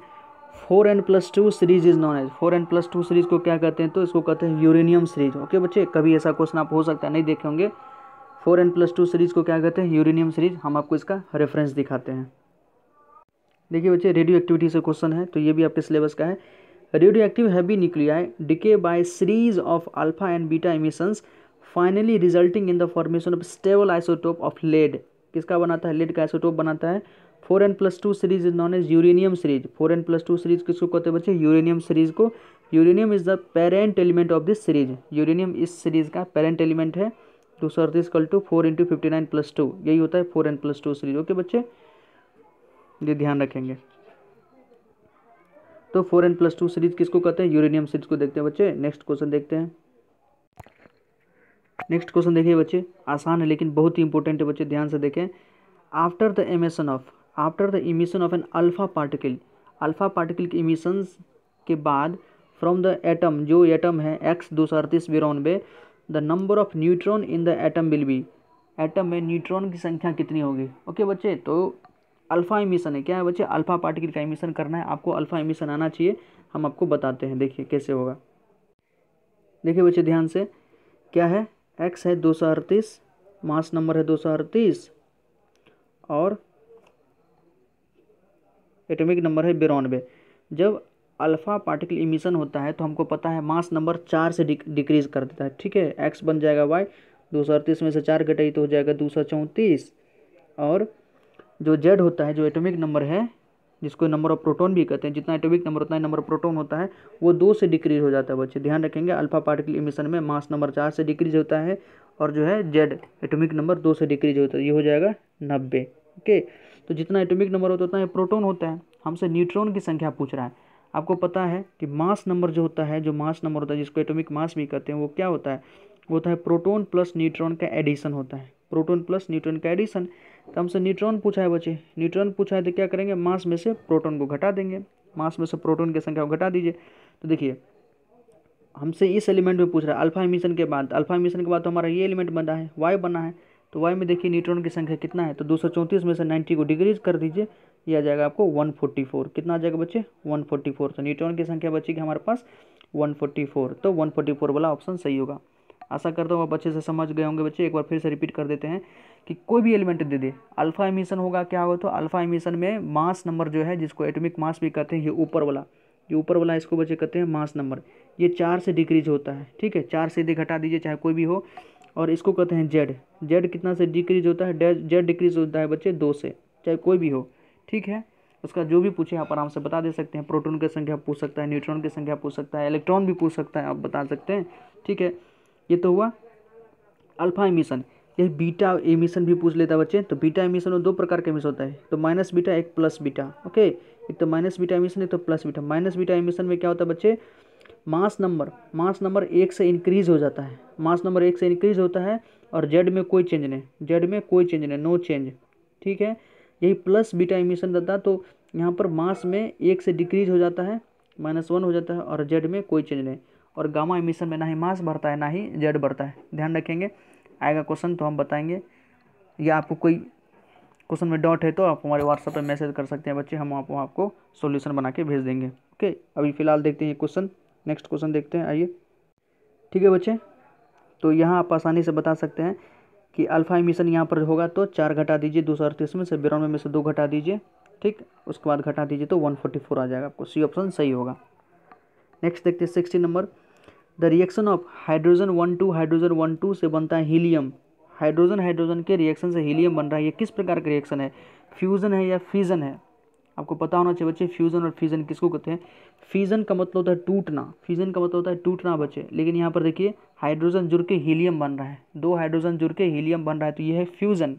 4n+2 series is known as. 4n+2 series को क्या कहते हैं, तो इसको कहते हैं यूरेनियम सीरीज। ओके बच्चे, कभी ऐसा क्वेश्चन आप हो सकता है नहीं देखे होंगे। 4n+2 सीरीज़ को क्या कहते हैं, यूरेनियम सीरीज। हम आपको इसका रेफरेंस दिखाते हैं। देखिए बच्चे, रेडियो एक्टिविटी से क्वेश्चन है, तो ये भी आपके सिलेबस का है। Radio active heavy nuclei decay by series of alpha and beta emissions finally resulting in the formation of stable isotope of lead. किसका बनाता है, लेड का आइसोटोप बनाता है। 4n+2 series is known as uranium series. 4n+2 series किसको कहते हैं बच्चे, यूरेनियम सीरीज को। Uranium is the parent element of this series. Uranium इस सीरीज का पेरेंट एलिमेंट है। 238 = 4 × 59+2, यही होता है 4n+2 सीरीज। ओके बच्चे, ये ध्यान रखेंगे। तो 4n+2 सीरीज किसको कहते हैं, यूरेनियम सीरीज को देखते हैं बच्चे। नेक्स्ट क्वेश्चन देखते हैं। नेक्स्ट क्वेश्चन देखिए बच्चे, आसान है लेकिन बहुत ही इंपॉर्टेंट है बच्चे, ध्यान से देखें। After the emission of an alpha particle, alpha particle के इमिशंस के बाद फ्रॉम द एटम, जो एटम है X238 the number of neutron in the atom will be. Atom में न्यूट्रॉन की संख्या कितनी होगी। ओके बच्चे, तो अल्फा इमिशन है, क्या है बच्चे, अल्फा पार्टिकल का इमिशन करना है आपको, अल्फा इमिशन आना चाहिए। हम आपको बताते हैं, देखिए कैसे होगा। देखिए बच्चे ध्यान से, क्या है, X है 238, मास नंबर है 238 और एटॉमिक नंबर है 92। जब अल्फा पार्टिकल इमिशन होता है तो हमको पता है मास नंबर 4 से डिक्रीज कर देता है। ठीक है, X बन जाएगा Y, 238 में से 4 घटाई तो हो जाएगा 234। और जो Z होता है, जो एटॉमिक नंबर है, जिसको नंबर ऑफ प्रोटॉन भी कहते हैं, जितना एटॉमिक नंबर उतना ही नंबर ऑफ प्रोटॉन होता है, वो 2 से डिक्रीज हो जाता है बच्चे। ध्यान रखेंगे, अल्फा पार्टिकल इमिशन में मास नंबर 4 से डिक्रीज होता है और जो है Z एटॉमिक नंबर 2 से डिक्रीज होता है, ये हो जाएगा 90। ओके, तो जितना एटॉमिक नंबर होता है उतना ही प्रोटॉन होता है। हमसे न्यूट्रॉन की संख्या पूछ रहा है। आपको पता है कि मास नंबर जो होता है, जो मास नंबर होता है, जिसको एटॉमिक मास भी कहते हैं, वो क्या होता है, वो होता है प्रोटॉन प्लस न्यूट्रॉन का एडिशन होता है। प्रोटॉन प्लस न्यूट्रॉन का एडिशन। तो हमसे न्यूट्रॉन पूछा है बच्चे, न्यूट्रॉन पूछा है तो क्या करेंगे, मास में से प्रोटॉन को घटा देंगे। मास में से प्रोटॉन की संख्या को घटा दीजिए। तो देखिए, हमसे इस एलिमेंट में पूछ रहा है अल्फा इमिशन के बाद। अल्फा इमिशन के बाद तो हमारा ये एलिमेंट बना है, वाई बना है। तो वाई में देखिए न्यूट्रॉन की संख्या कितना है, तो 234 में से 90 को डिक्रीज कर दीजिए, ये आ जाएगा आपको 144। कितना आ जाएगा बच्चे, 144। तो न्यूट्रॉन की संख्या बचेगी हमारे पास 144। तो 144 वाला ऑप्शन सही होगा। आशा करता हूँ आप अच्छे से समझ गए होंगे बच्चे। एक बार फिर से रिपीट कर देते हैं कि कोई भी एलिमेंट दे दे, अल्फा इमिशन होगा, क्या होगा, तो अल्फा इमिशन में मास नंबर जो है, जिसको एटॉमिक मास भी कहते हैं, ये ऊपर वाला इसको बच्चे कहते हैं मास नंबर, ये 4 से डिक्रीज होता है। ठीक है, 4 से यदि घटा दीजिए, चाहे कोई भी हो। और इसको कहते हैं जेड कितना से डिक्रीज होता है, जेड डिक्रीज होता है बच्चे 2 से, चाहे कोई भी हो। ठीक है, उसका जो भी पूछे आप आराम से बता दे सकते हैं। प्रोटॉन की संख्या पूछ सकता है, न्यूट्रॉन की संख्या पूछ सकता है, इलेक्ट्रॉन भी पूछ सकता है, आप बता सकते हैं। ठीक है, ये तो हुआ अल्फा इमिशन। यही बीटा एमिशन भी पूछ लेता है बच्चे। तो बीटा एमिशन में 2 प्रकार का एमिशन होता है, तो माइनस बीटा, एक प्लस बीटा। ओके, एक तो माइनस बीटा एमिशन, एक तो plus beta. Minus beta emission में क्या होता है बच्चे, मास नंबर 1 से इंक्रीज हो जाता है। मास नंबर 1 से इंक्रीज होता है और जेड में कोई चेंज नहीं, नो चेंज। ठीक है, यही प्लस बीटा एमिशन रहता है, तो यहाँ पर मास में 1 से डिक्रीज हो जाता है, -1 हो जाता है, और जेड में कोई चेंज नहीं। और गामा एमिशन में ना ही मास बढ़ता है ना ही जेड बढ़ता है। ध्यान रखेंगे, आएगा क्वेश्चन तो हम बताएंगे, या आपको कोई क्वेश्चन में डाउट है तो आप हमारे व्हाट्सएप पे मैसेज कर सकते हैं बच्चे, हम आपको सॉल्यूशन बना के भेज देंगे। ओके, अभी फ़िलहाल देखते हैं क्वेश्चन। नेक्स्ट क्वेश्चन देखते हैं, आइए। ठीक है बच्चे, तो यहाँ आप आसानी से बता सकते हैं कि अल्फा इमिशन यहाँ पर होगा तो 4 घटा दीजिए, 238 में से 92 में से 2 घटा दीजिए। ठीक, उसके बाद घटा दीजिए तो 144 आ जाएगा आपको। सी ऑप्शन सही होगा। नेक्स्ट देखते हैं 16 number. The reaction of hydrogen 1 2 से बनता है हीलियम। हाइड्रोजन के रिएक्शन से हीलियम बन रहा है, ये किस प्रकार का रिएक्शन है, फ्यूज़न है या फिजन है। आपको पता होना चाहिए बच्चे, फ्यूज़न और फिजन किसको कहते हैं। फिजन का मतलब होता है टूटना, बच्चे। लेकिन यहाँ पर देखिए, हाइड्रोजन जुड़ के हीलियम बन रहा है, 2 हाइड्रोजन जुड़ के हीलियम बन रहा है, तो ये है फ्यूज़न।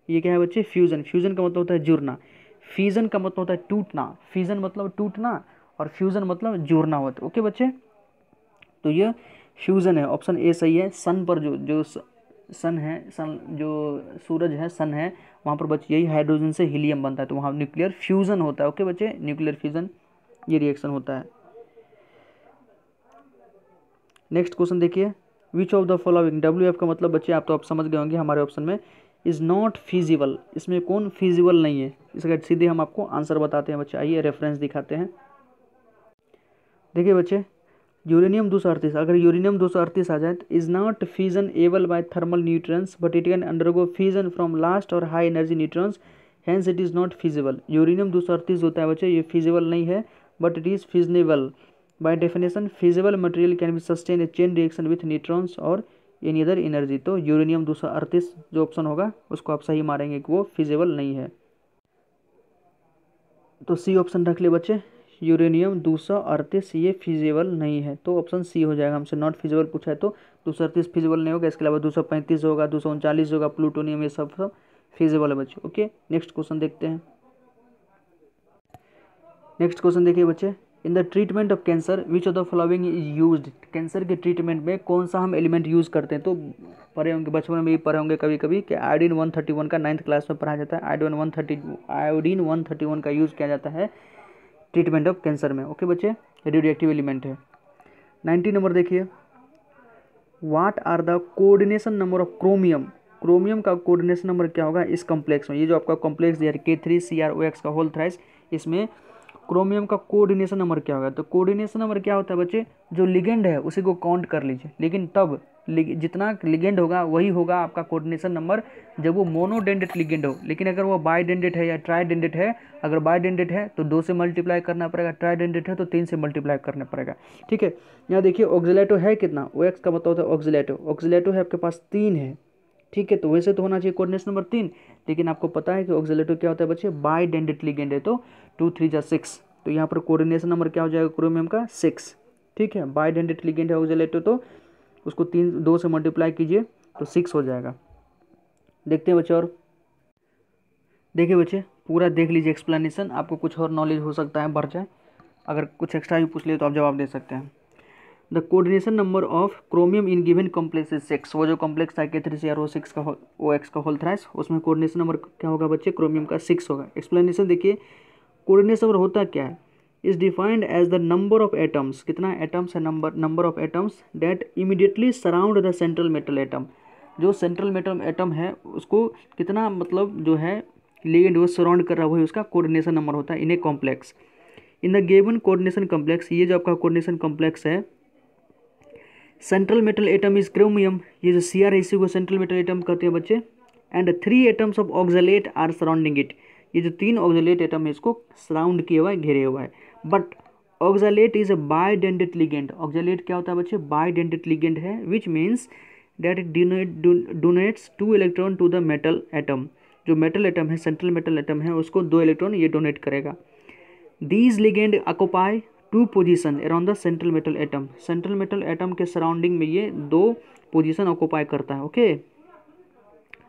ये क्या है बच्चे, फ्यूज़न का मतलब होता है जुड़ना, फिजन का मतलब होता है टूटना। फिजन मतलब टूटना और फ्यूज़न मतलब जुड़ना होता है। ओके बच्चे, तो ये फ्यूज़न है, ऑप्शन ए सही है। सन पर जो सन है, जो सूरज है, सन है, वहाँ पर बच्चे यही हाइड्रोजन से हीलियम बनता है, तो वहाँ न्यूक्लियर फ्यूज़न होता है। ओके बच्चे, न्यूक्लियर फ्यूज़न ये रिएक्शन होता है। नेक्स्ट क्वेश्चन देखिए, which of the following, WF का मतलब बच्चे आप समझ गए होंगे हमारे ऑप्शन में, इज़ नॉट फीजिबल, इसमें कौन फीजिबल नहीं है। इसका सीधे हम आपको आंसर बताते हैं बच्चे, आइए रेफरेंस दिखाते हैं। देखिए बच्चे, यूरेनियम 238, अगर यूरेनियम 238 आ जाए तो is not fissionable by thermal neutrons but it can undergo fission from last or high energy neutrons, hence it is not feasible. Uranium 238 होता है बच्चे, ये फिजिबल नहीं है but it is fissionable. By definition feasible material can be sustain a chain reaction with neutrons or any other energy. तो uranium 238 जो option होगा उसको आप सही मारेंगे कि वो फिजिबल नहीं है। तो सी ऑप्शन रख लिए बच्चे, यूरेनियम 238 ये फिजिबल नहीं है, तो ऑप्शन सी हो जाएगा। हमसे नॉट फिजिबल पूछा है तो 238 फिजिबल नहीं होगा। इसके अलावा 235 होगा, 239 होगा, प्लूटोनियम, ये सब फिजिबल है बच्चे। ओके, नेक्स्ट क्वेश्चन देखते हैं। नेक्स्ट क्वेश्चन देखिए बच्चे, in the treatment of cancer which of the following is used. Cancer के ट्रीटमेंट में कौन सा हम एलिमेंट यूज़ करते हैं। तो पढ़े होंगे, बचपन में भी पढ़े होंगे कभी कभी कि आयोडीन 131 का 9th क्लास में पढ़ा जाता है। आयोडीन 131 का यूज़ किया जाता है ट्रीटमेंट ऑफ कैंसर में। ओके बच्चे, रेडियोएक्टिव एलिमेंट है। 90 नंबर देखिए, what are the coordination number of chromium. Chromium का कोऑर्डिनेशन नंबर क्या होगा इस कॉम्प्लेक्स में। ये जो आपका कॉम्प्लेक्स दिया है K3CrOX का होल थ्राइस, इसमें क्रोमियम का कोऑर्डिनेशन नंबर क्या होगा। तो कोऑर्डिनेशन नंबर क्या होता है बच्चे, जो लिगेंड है उसी को काउंट कर लीजिए, लेकिन तब जितना लिगेंड होगा वही होगा आपका कोऑर्डिनेशन नंबर जब वो मोनोडेंडेट लिगेंड हो। लेकिन अगर वो बाइडेंडेट है या ट्राइडेंडेट है, अगर बाइडेंडेट है तो 2 से मल्टीप्लाई करना पड़ेगा, ट्राइडेंडेट है तो 3 से मल्टीप्लाई करना पड़ेगा। ठीक है, यहाँ देखिए ऑक्सीलेटो है कितना, OX का मतलब होता है ऑक्सीलेटो। ऑक्सीलेटो है आपके पास 3 है। ठीक है, तो वैसे तो होना चाहिए कोऑर्डिनेशन नंबर 3, लेकिन आपको पता है कि ऑक्सीलेटो क्या होता है बच्चे, बाइडेंडेट लिगेंड है, तो 2 3 जा 6। तो यहाँ पर कोऑर्डिनेशन नंबर क्या हो जाएगा क्रोमियम का 6। ठीक है, बाइडेंडेट लिगेंड है ऑक्सीलेटो, तो उसको 2 से मल्टीप्लाई कीजिए तो 6 हो जाएगा। देखते हैं बच्चे, और देखिए बच्चे पूरा देख लीजिए एक्सप्लेनेशन, आपको कुछ और नॉलेज हो सकता है बढ़ जाए, अगर कुछ एक्स्ट्रा भी पूछ लिए तो आप जवाब दे सकते हैं। The coordination number of chromium in given complex is 6। वो जो कॉम्प्लेक्स था K3CrO6 का OX का होल थ्राइस, उसमें कोऑर्डिनेशन नंबर क्या होगा बच्चे, क्रोमियम का 6 होगा। एक्सप्लेनेशन देखिए, कोऑर्डिनेशन नंबर होता क्या है, is defined as the number of atoms, कितना एटम्स है, number of atoms that immediately surround the central metal atom. जो सेंट्रल मेटल एटम है उसको कितना मतलब जो है लिगेंड वो सराउंड कर रहा है, वही उसका कोऑर्डिनेशन नंबर होता है in a complex. In the given coordination complex, ये जो आपका कोऑर्डिनेशन कॉम्प्लेक्स है, central metal atom is chromium, ये जो CR है इसी को सेंट्रल मेटल एटम कहते हैं बच्चे, and 3 atoms of oxalate are surrounding it. ये जो 3 ऑक्सलेट एटम है इसको सराउंड किया हुआ है, घेरे हुआ है। But oxalate is a bidentate ligand. Oxalate क्या होता है बच्चे, बाइडेंडेट लिगेंड है, which means that it donates 2 electron to the metal atom. जो मेटल एटम है, सेंट्रल मेटल एटम है, उसको 2 इलेक्ट्रॉन ये डोनेट करेगा। These ligand occupy 2 position around the central metal atom. Central metal atom के surrounding में ये 2 पोजीशन ऑक्यूपाई करता है। Okay,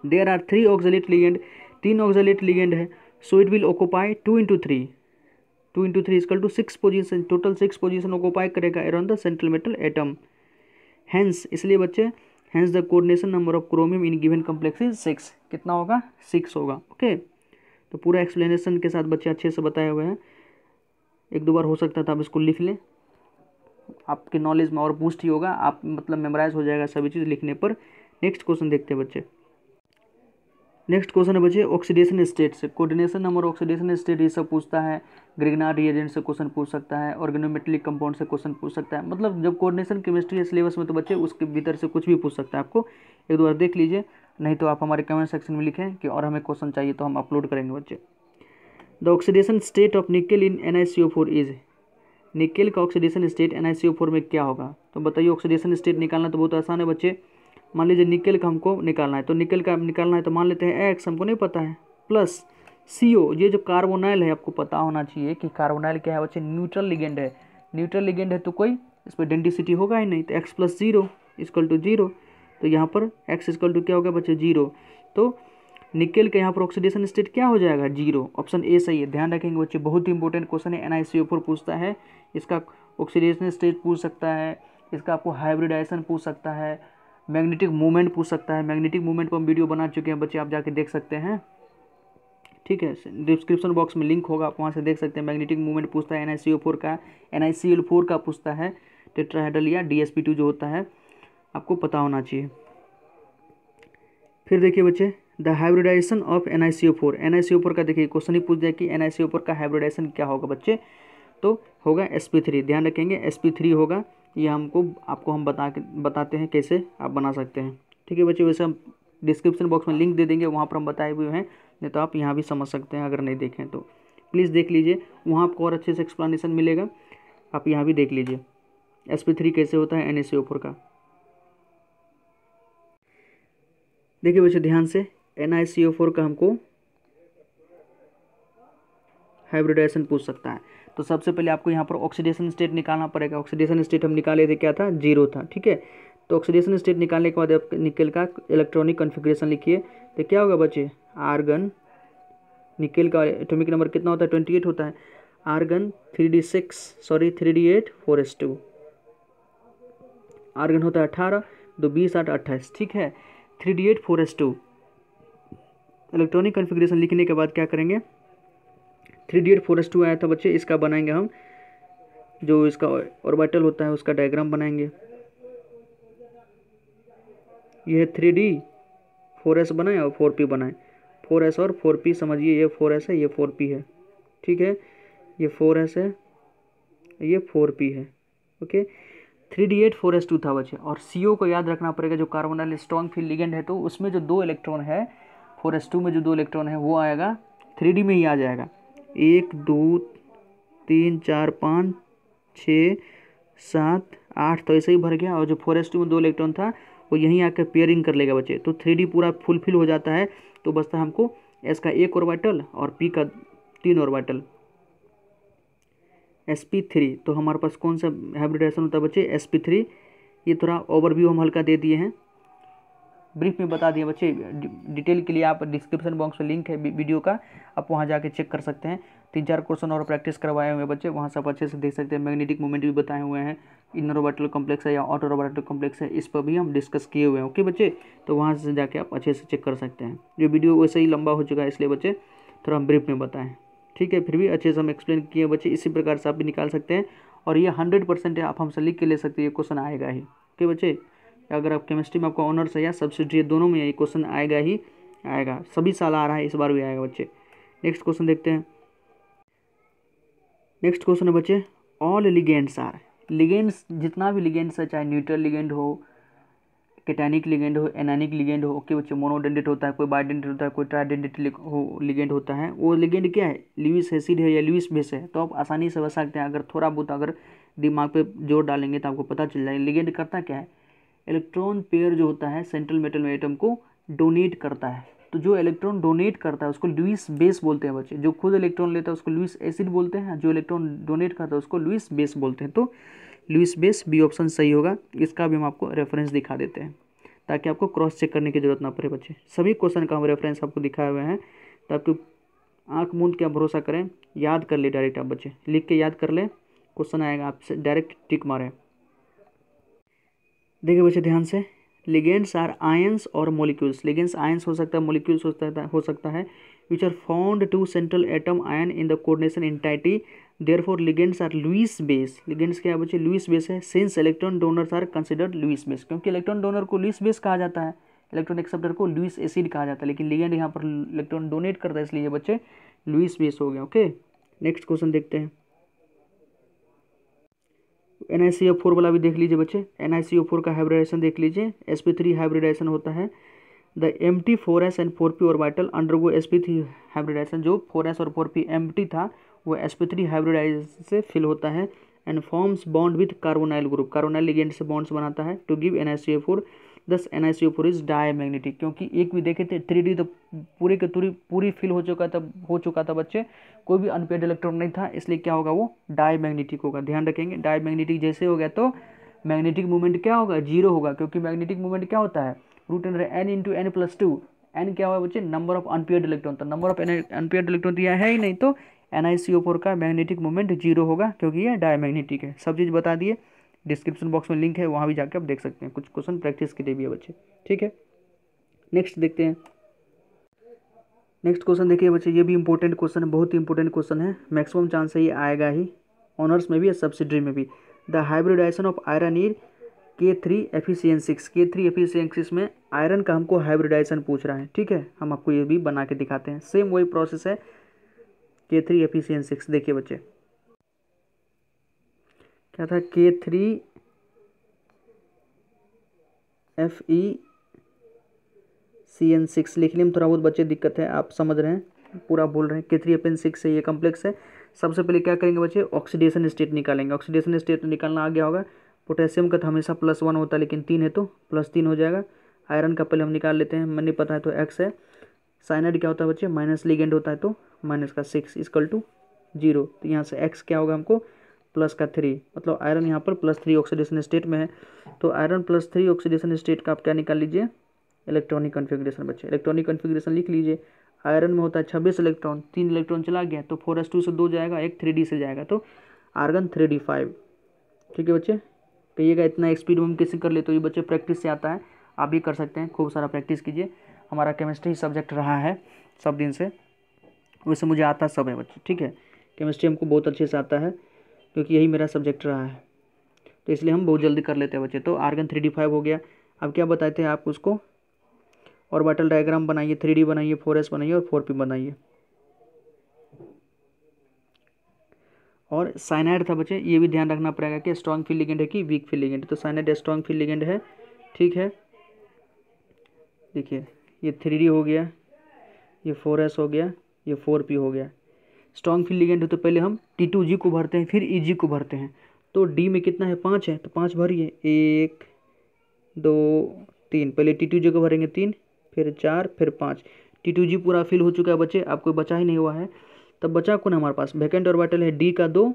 there are 3 oxalate ligand, 3 oxalate ligand है, so it will occupy 2 into 3, 2 into 3 equal to 6 position, total 6 position occupy करेगा around the central metal atom. Hence, इसलिए बच्चे hence the coordination number of chromium in given complex is 6। कितना होगा, 6 होगा। Okay, तो पूरा explanation के साथ बच्चे अच्छे से बताए हुए हैं, 1-2 बार हो सकता था, आप इसको लिख लें, आपके नॉलेज में और बूस्ट ही होगा, आप मतलब मेमोराइज हो जाएगा सभी चीज़ लिखने पर। नेक्स्ट क्वेश्चन देखते हैं बच्चे। नेक्स्ट क्वेश्चन है बच्चे ऑक्सीडेशन स्टेट से, कोऑर्डिनेशन नंबर ऑक्सीडेशन स्टेट ये सब पूछता है। ग्रिग्नार्ड रिएजेंट से क्वेश्चन पूछ सकता है, ऑर्गेनोमेटेलिक कंपाउंड से क्वेश्चन पूछ सकता है। मतलब जब कोऑर्डिनेशन केमिस्ट्री है सिलेबस में तो बच्चे उसके भीतर से कुछ भी पूछ सकता है, आपको 1-2 बार देख लीजिए, नहीं तो आप हमारे कमेंट सेक्शन में लिखें कि और हमें क्वेश्चन चाहिए तो हम अपलोड करेंगे बच्चे। The oxidation state of nickel in NiCO4 is, nickel का ऑक्सीडेशन स्टेट NiCO4 में क्या होगा। तो बताइए, ऑक्सीडेशन स्टेट निकालना तो बहुत आसान है बच्चे। मान लीजिए निकेल का हमको निकालना है, तो निकेल का निकालना है तो मान लेते हैं X, हमको नहीं पता है, प्लस CO, ये जो कार्बोनाइल है, आपको पता होना चाहिए कि कार्बोनाइल क्या है बच्चे, न्यूट्रल लिगेंड है। न्यूट्रल लिगेंड है तो कोई इस पर डेंसिटी होगा ही नहीं, तो X + 0 = 0, तो यहाँ पर X = क्या होगा बच्चे, 0। तो निकेल के यहाँ पर ऑक्सीडेशन स्टेट क्या हो जाएगा, 0। ऑप्शन ए सही है, ध्यान रखेंगे बच्चे, बहुत ही इंपॉर्टेंट क्वेश्चन है। NiCO4 पूछता है, इसका ऑक्सीडेशन स्टेट पूछ सकता है, इसका आपको हाइब्रिडाइजेशन पूछ सकता है, मैग्नेटिक मूवमेंट पूछ सकता है। मैग्नेटिक मूवमेंट पर हम वीडियो बना चुके हैं बच्चे, आप जाके देख सकते हैं। ठीक है, डिस्क्रिप्शन बॉक्स में लिंक होगा, आप वहाँ से देख सकते हैं। मैग्नेटिक मूवमेंट पूछता है NiCO4 का, NiCl4 का पूछता है, टेट्राहेड्रल या DsP2 जो होता है, आपको पता होना चाहिए। फिर देखिए बच्चे, the hybridisation of NiCO4। NiCO4 का देखिए क्वेश्चन ही पूछ दिया कि NiCO4 का हाइब्रिडाइजेशन क्या होगा बच्चे, तो होगा sp3, ध्यान रखेंगे sp3 होगा। ये आपको हम बताते हैं कैसे आप बना सकते हैं। ठीक है बच्चे, वैसे हम डिस्क्रिप्शन बॉक्स में लिंक दे देंगे, वहाँ पर हम बताए हुए हैं, नहीं तो आप यहाँ भी समझ सकते हैं अगर नहीं देखें तो प्लीज़ देख लीजिए, वहाँ आपको और अच्छे से एक्सप्लेनेशन मिलेगा। आप यहाँ भी देख लीजिए sp3 कैसे होता है NaCO4 का। देखिए बच्चे ध्यान से, NaCO4 का हमको हाइब्रिडाइजेशन पूछ सकता है। तो सबसे पहले आपको यहाँ पर ऑक्सीडेशन स्टेट निकालना पड़ेगा। ऑक्सीडेशन स्टेट हम निकाले थे, क्या था, 0 था। ठीक है, तो ऑक्सीडेशन स्टेट निकालने के बाद आप निकेल का इलेक्ट्रॉनिक कॉन्फ़िगरेशन लिखिए। तो क्या होगा बच्चे, आर्गन, निकेल का एटॉमिक नंबर कितना होता है, 28 होता है। आर्गन 3d8 4s2, आर्गन होता है 18, 2 20 8 28। ठीक है, 3d8 4s2 इलेक्ट्रॉनिक कॉन्फ़िगरेशन लिखने के बाद क्या करेंगे, 3d8 4s2 आया था बच्चे, इसका बनाएंगे हम, जो इसका ऑर्बिटल होता है उसका डायग्राम बनाएंगे। यह 3d 4s बनाए और 4p बनाए, 4s और 4p समझिए, ये 4s है, ये 4p है। ठीक है, ये 4s है, ये 4p है। ओके, 3d8 4s2 था बच्चे। और CO को याद रखना पड़ेगा, जो कार्बोनाइल स्ट्रॉन्ग फील्ड लिगेंड है, तो उसमें जो 2 इलेक्ट्रॉन है 4s2 में, जो 2 इलेक्ट्रॉन है वो आएगा 3d में ही आ जाएगा। 1 2 3 4 5 6 7 8, तो ऐसे ही भर गया। और जो 4s2 में 2 इलेक्ट्रॉन था वो यहीं आकर पेयरिंग कर लेगा बच्चे, तो 3d पूरा फुलफिल हो जाता है। तो बचता है हमको s का 1 ऑर्बिटल और p का 3 ऑर्बिटल, sp3। तो हमारे पास कौन सा हाइब्रिडाइजेशन होता है बच्चे, sp3। ये थोड़ा ओवरव्यू हम हल्का दे दिए हैं, ब्रीफ में बता दिए बच्चे। डिटेल के लिए आप डिस्क्रिप्शन बॉक्स में लिंक है वीडियो का, आप वहाँ जाके चेक कर सकते हैं। 3-4 क्वेश्चन और प्रैक्टिस करवाए हुए हैं बच्चे, वहाँ से आप अच्छे से देख सकते हैं। मैग्नेटिक मोमेंट भी बताए हुए हैं, इनर ऑर्बिटल कॉम्प्लेक्स है या आउटर ऑर्बिटल कॉम्प्लेक्स है, इस पर भी हम डिस्कस किए हुए हैं। ओके बच्चे, तो वहाँ से जाके आप अच्छे से चेक कर सकते हैं। जो वीडियो वैसे ही लंबा हो चुका है, इसलिए बच्चे थोड़ा हम ब्रीफ में बताएं। ठीक है, फिर भी अच्छे से हम एक्सप्लेन किए बच्चे, इसी प्रकार से आप भी निकाल सकते हैं। और ये 100% है, आप हमसे लिख के ले सकते हैं, ये क्वेश्चन आएगा ही। ओके बच्चे, अगर आप केमिस्ट्री में आपको ऑनर्स है या सब्सिडियरी, दोनों में ये क्वेश्चन आएगा ही आएगा, सभी साल आ रहा है, इस बार भी आएगा बच्चे। नेक्स्ट क्वेश्चन देखते हैं। नेक्स्ट क्वेश्चन है बच्चे, ऑल लिगेंड्स आर, लिगेंड्स जितना भी लिगेंड्स है, चाहे न्यूट्रल लिगेंड हो, कैटायनिक लिगेंड हो, एनायनिक लिगेंड हो। ओके बच्चे, मोनोडेंडेट होता है, कोई बाइडेंडेट होता है, कोई ट्राइडेंडेट लिगेंड होता है। वो लिगेंड क्या है, लुईस एसिड है या लुईस बेस है, तो आप आसानी से बता सकते हैं। अगर थोड़ा बहुत अगर दिमाग पे जोर डालेंगे तो आपको पता चल जाएगा लिगेंड करता क्या है। इलेक्ट्रॉन पेयर जो होता है सेंट्रल मेटल में एटम को डोनेट करता है, तो जो इलेक्ट्रॉन डोनेट करता है उसको लुईस बेस बोलते हैं बच्चे। जो खुद इलेक्ट्रॉन लेता है उसको लुईस एसिड बोलते हैं, जो इलेक्ट्रॉन डोनेट करता है उसको लुईस बेस बोलते हैं। तो लुईस बेस बी ऑप्शन सही होगा। इसका भी हम आपको रेफरेंस दिखा देते हैं ताकि आपको क्रॉस चेक करने की जरूरत ना पड़े बच्चे। सभी क्वेश्चन का हम रेफरेंस आपको दिखाए हुए हैं, तो आपको आँख मूंद के आप भरोसा करें, याद कर ले डायरेक्ट, आप बच्चे लिख के याद कर ले, क्वेश्चन आएगा आपसे डायरेक्ट टिक मारें। देखिए बच्चे ध्यान से, लिगेंड्स आर आयंस और मोलिक्यूल्स। लिगेंड्स आयंस हो सकता है, मोलिक्यूल्स हो सकता है which are found to central atom ion in the coordination entity, therefore ligands are Lewis base. लिगेंड्स क्या है बच्चे, लुईस बेस है। Since electron donors are considered Lewis base, क्योंकि इलेक्ट्रॉन डोनर को लुईस बेस कहा जाता है, इलेक्ट्रॉन एक्सेप्टर को लुईस एसिड कहा जाता है, लेकिन लिगेंड यहाँ पर इलेक्ट्रॉन डोनेट करता है, इसलिए बच्चे लुईस बेस हो गया। ओके, नेक्स्ट क्वेश्चन देखते हैं। NaCO4 वाला भी देख लीजिए बच्चे, NaCO4 का हाइब्रिडाइजेशन देख लीजिए। sp3 हाइब्रिडाइजेशन होता है, the empty 4s and 4p orbital undergo sp3 hybridisation. जो 4s और 4p एम्प्टी था वो sp3 हाइब्रिडाइजेशन से फिल होता है and forms bond with carbonyl group, carbonyl ligand से बॉन्ड्स बनाता है टू गिव NaCO4। दस NaCO4 इज डायमैग्नेटिक, क्योंकि एक भी देखे थे 3D तो पूरी के पूरी फिल हो चुका था बच्चे, कोई भी अनपेयर्ड इलेक्ट्रॉन नहीं था, इसलिए क्या होगा, वो डायमैग्नेटिक होगा। ध्यान रखेंगे, डायमैग्नेटिक जैसे हो गया तो मैग्नेटिक मूवमेंट क्या होगा, 0 होगा, क्योंकि मैग्नेटिक मूवमेंट क्या होता है, √n इंटू n+2। n क्या होगा बच्चे, नंबर ऑफ अनपेयर्ड इलेक्ट्रॉन, तो नंबर ऑफ अनपेयर्ड इलेक्ट्रॉन दिया है ही नहीं, तो NaCO4 का मैग्नेटिक मूवमेंट 0 होगा, क्योंकि ये डायमैग्नेटिक है। सब चीज़ बता दिए, डिस्क्रिप्शन बॉक्स में लिंक है, वहाँ भी जाकर आप देख सकते हैं। कुछ क्वेश्चन प्रैक्टिस के लिए भी है बच्चे। ठीक है, नेक्स्ट देखते हैं। नेक्स्ट क्वेश्चन देखिए बच्चे, ये भी इंपॉर्टेंट क्वेश्चन है, बहुत ही इंपॉर्टेंट क्वेश्चन है, मैक्सिमम चांस है ये आएगा ही, ऑनर्स में भी और सब्सिडरी में भी। The hybridisation of iron in K3Fe6। K3Fe6 में आयरन का हमको हाइब्रिडाइजेशन पूछ रहा है। ठीक है, हम आपको ये भी बना के दिखाते हैं, सेम वही प्रोसेस है। K3Fe6 देखिए बच्चे, क्या था, K3 FeCN6 लिखने में थोड़ा बहुत बच्चे दिक्कत है, आप समझ रहे हैं, पूरा बोल रहे हैं। K3FN6 है, ये कम्प्लेक्स है। सबसे पहले क्या करेंगे बच्चे, ऑक्सीडेशन स्टेट निकालेंगे। ऑक्सीडेशन स्टेट निकालना आ गया होगा। पोटेशियम का तो हमेशा +1 होता है, लेकिन 3 है तो +3 हो जाएगा। आयरन का पहले हम निकाल लेते हैं, मैंने पता है तो X है। साइनाइड क्या होता है बच्चे, माइनस लिगेंड होता है तो -6 = 0। तो यहाँ से X क्या होगा हमको, +3, मतलब आयरन यहाँ पर +3 ऑक्सीडेशन स्टेट में है। तो आयरन +3 ऑक्सीडेशन स्टेट का आप क्या निकाल लीजिए, इलेक्ट्रॉनिक कन्फिग्रेशन। बच्चे इलेक्ट्रॉनिक कन्फिग्रेशन लिख लीजिए। आयरन में होता है 26 इलेक्ट्रॉन, 3 इलेक्ट्रॉन चला गया तो 4s2 से 2 जाएगा, एक 3d से जाएगा तो आर्गन 3d5। ठीक है बच्चे, कहिएगा इतना स्पीड में हम कैसे कर ले, तो ये बच्चे प्रैक्टिस से आता है, आप भी कर सकते हैं। खूब सारा प्रैक्टिस कीजिए। हमारा केमिस्ट्री सब्जेक्ट रहा है सब दिन से, वैसे मुझे आता सब है बच्चे। ठीक है, केमिस्ट्री हमको बहुत अच्छे से आता है क्योंकि यही मेरा सब्जेक्ट रहा है, तो इसलिए हम बहुत जल्दी कर लेते हैं बच्चे। तो आर्गन 3d5 हो गया। अब क्या बताए थे आप उसको, ऑर्बिटल डायग्राम बनाइए, 3d बनाइए, 4s बनाइए और 4p बनाइए। और साइनाइड था बच्चे, ये भी ध्यान रखना पड़ेगा कि स्ट्रॉन्ग फील्ड लिगेंड है कि वीक फील्ड लिगेंड है। तो साइनाइड स्ट्रॉन्ग फील्ड लिगेंड है। ठीक है, देखिए ये 3d हो गया, ये 4s हो गया, ये 4p हो गया। स्ट्रॉन्ग फील्ड लिगेंड है तो पहले हम T2G को भरते हैं, फिर EG को भरते हैं। तो D में कितना है, 5 है, तो 5 भरिए, 1 2 3। पहले T2G को भरेंगे 3, फिर 4, फिर 5। T2G पूरा फिल हो चुका है बच्चे, अब कोई बचा ही नहीं हुआ है। तब बचा कौन है हमारे पास, वैकेंट ऑर्बिटल है D का 2,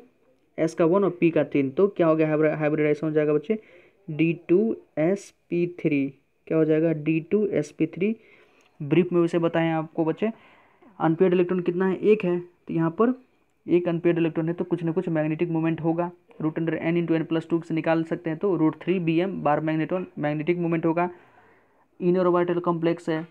S का 1 और P का 3। तो क्या हो गया, हाइब्रिडाइजेशन हो जाएगा बच्चे, D2sp3। क्या हो जाएगा, D2sp3। ब्रीफ में वैसे बताएं आपको बच्चे, अनपेयर्ड इलेक्ट्रॉन कितना है, 1 है, तो यहाँ पर एक अनपेयर्ड इलेक्ट्रॉन है तो कुछ ना कुछ मैग्नेटिक मूवमेंट होगा। √n × n+2 से निकाल सकते हैं, तो √3bm बार मैग्नेटिक मूवमेंट होगा। इनर ऑर्बिटल कॉम्प्लेक्स है,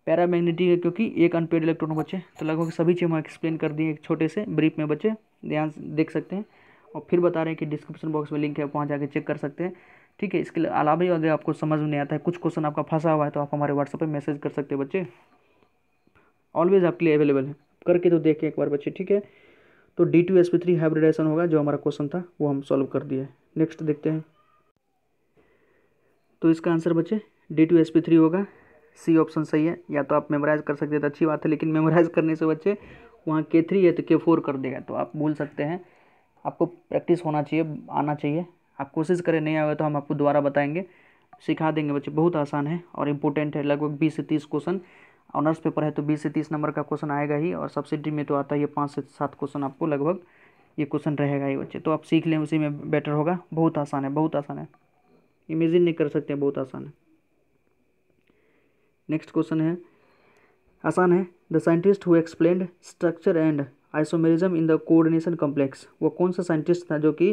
पैरामैग्नेटिक है क्योंकि एक अनपेयर्ड इलेक्ट्रॉन बचे। तो लगभग सभी चीज़ हम एक्सप्लेन कर दिए एक छोटे से ब्रीफ में बच्चे, ध्यान से देख सकते हैं। और फिर बता रहे हैं कि डिस्क्रिप्शन बॉक्स में लिंक है, वहाँ जाके चेक कर सकते हैं। ठीक है, इसके अलावा भी अगर आपको समझ में नहीं आता है, कुछ क्वेश्चन आपका फंसा हुआ है, तो आप हमारे व्हाट्सएप पर मैसेज कर सकते हैं बच्चे, ऑलवेज आपके लिए अवेलेबल है। करके तो देखें एक बार बच्चे। ठीक है, तो D2sp3 हाइब्रिडाइजेशन होगा, जो हमारा क्वेश्चन था वो हम सॉल्व कर दिए। नेक्स्ट देखते हैं। तो इसका आंसर बच्चे D2sp3 होगा, सी ऑप्शन सही है। या तो आप मेमोराइज कर सकते हैं तो अच्छी बात है, लेकिन मेमोराइज करने से बच्चे वहाँ K3 है तो K4 कर देगा, तो आप भूल सकते हैं। आपको प्रैक्टिस होना चाहिए, आना चाहिए। आप कोशिश करें, नहीं आएगा तो हम आपको दोबारा बताएंगे, सिखा देंगे बच्चे। बहुत आसान है और इम्पोर्टेंट है, लगभग 20 से 30 क्वेश्चन। ऑनर्स पेपर है तो 20 से 30 नंबर का क्वेश्चन आएगा ही, और सब्सिडी में तो आता ही है 5 से 7 क्वेश्चन, आपको लगभग ये क्वेश्चन रहेगा ही बच्चे। तो आप सीख लें, उसी में बेटर होगा। बहुत आसान है, बहुत आसान है, इमेजिन नहीं कर सकते, बहुत आसान है। नेक्स्ट क्वेश्चन है, आसान है। The scientist who explained structure and isomerism in the coordination complex, वो कौन सा साइंटिस्ट था जो कि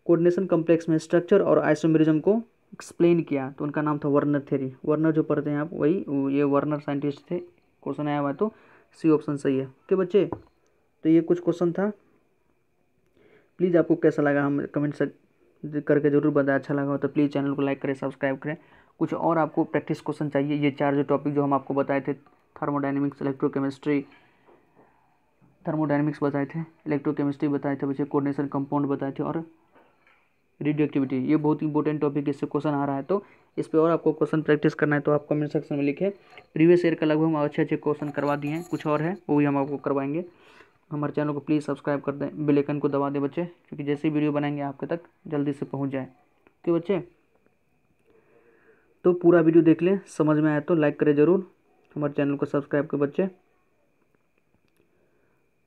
कोऑर्डिनेशन कॉम्प्लेक्स में स्ट्रक्चर और आइसोमेरिज्म को एक्सप्लेन किया? तो उनका नाम था वर्नर थ्योरी। वर्नर जो पढ़ते हैं आप, वही ये वर्नर साइंटिस्ट थे। क्वेश्चन आया हुआ है तो सी ऑप्शन सही है। ओके बच्चे, तो ये कुछ क्वेश्चन था। प्लीज़ आपको कैसा लगा हम कमेंट से करके जरूर बताएं। अच्छा लगा हो तो प्लीज़ चैनल को लाइक करें, सब्सक्राइब करें। कुछ और आपको प्रैक्टिस क्वेश्चन चाहिए, ये 4 जो टॉपिक जो हम आपको बताए थे, थर्मोडायनेमिक्स, इलेक्ट्रोकेमिस्ट्री, थर्मोडायनेमिक्स बताए थे, इलेक्ट्रोकेमिस्ट्री बताए थे बच्चे, कोऑर्डिनेशन कंपाउंड बताए थे, और रेडियो एक्टिविटी, ये बहुत इंपॉर्टेंट टॉपिक है, इससे क्वेश्चन आ रहा है। तो इस पर और आपको क्वेश्चन प्रैक्टिस करना है तो आप कमेंट सेक्शन में लिखें। प्रीवियस ईयर का लगभग हम अच्छे अच्छे क्वेश्चन करवा दिए हैं, कुछ और है वो भी हम आपको करवाएंगे। हमारे चैनल को प्लीज़ सब्सक्राइब कर दें, बेल आइकन को दबा दें बच्चे, क्योंकि जैसे ही वीडियो बनाएंगे आपके तक जल्दी से पहुँच जाए। ओके बच्चे, तो पूरा वीडियो देख लें, समझ में आया तो लाइक करें ज़रूर, हमारे चैनल को सब्सक्राइब करें बच्चे।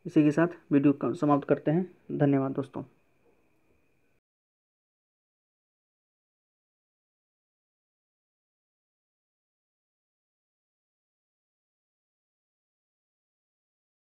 इसी के साथ वीडियो समाप्त करते हैं। धन्यवाद दोस्तों।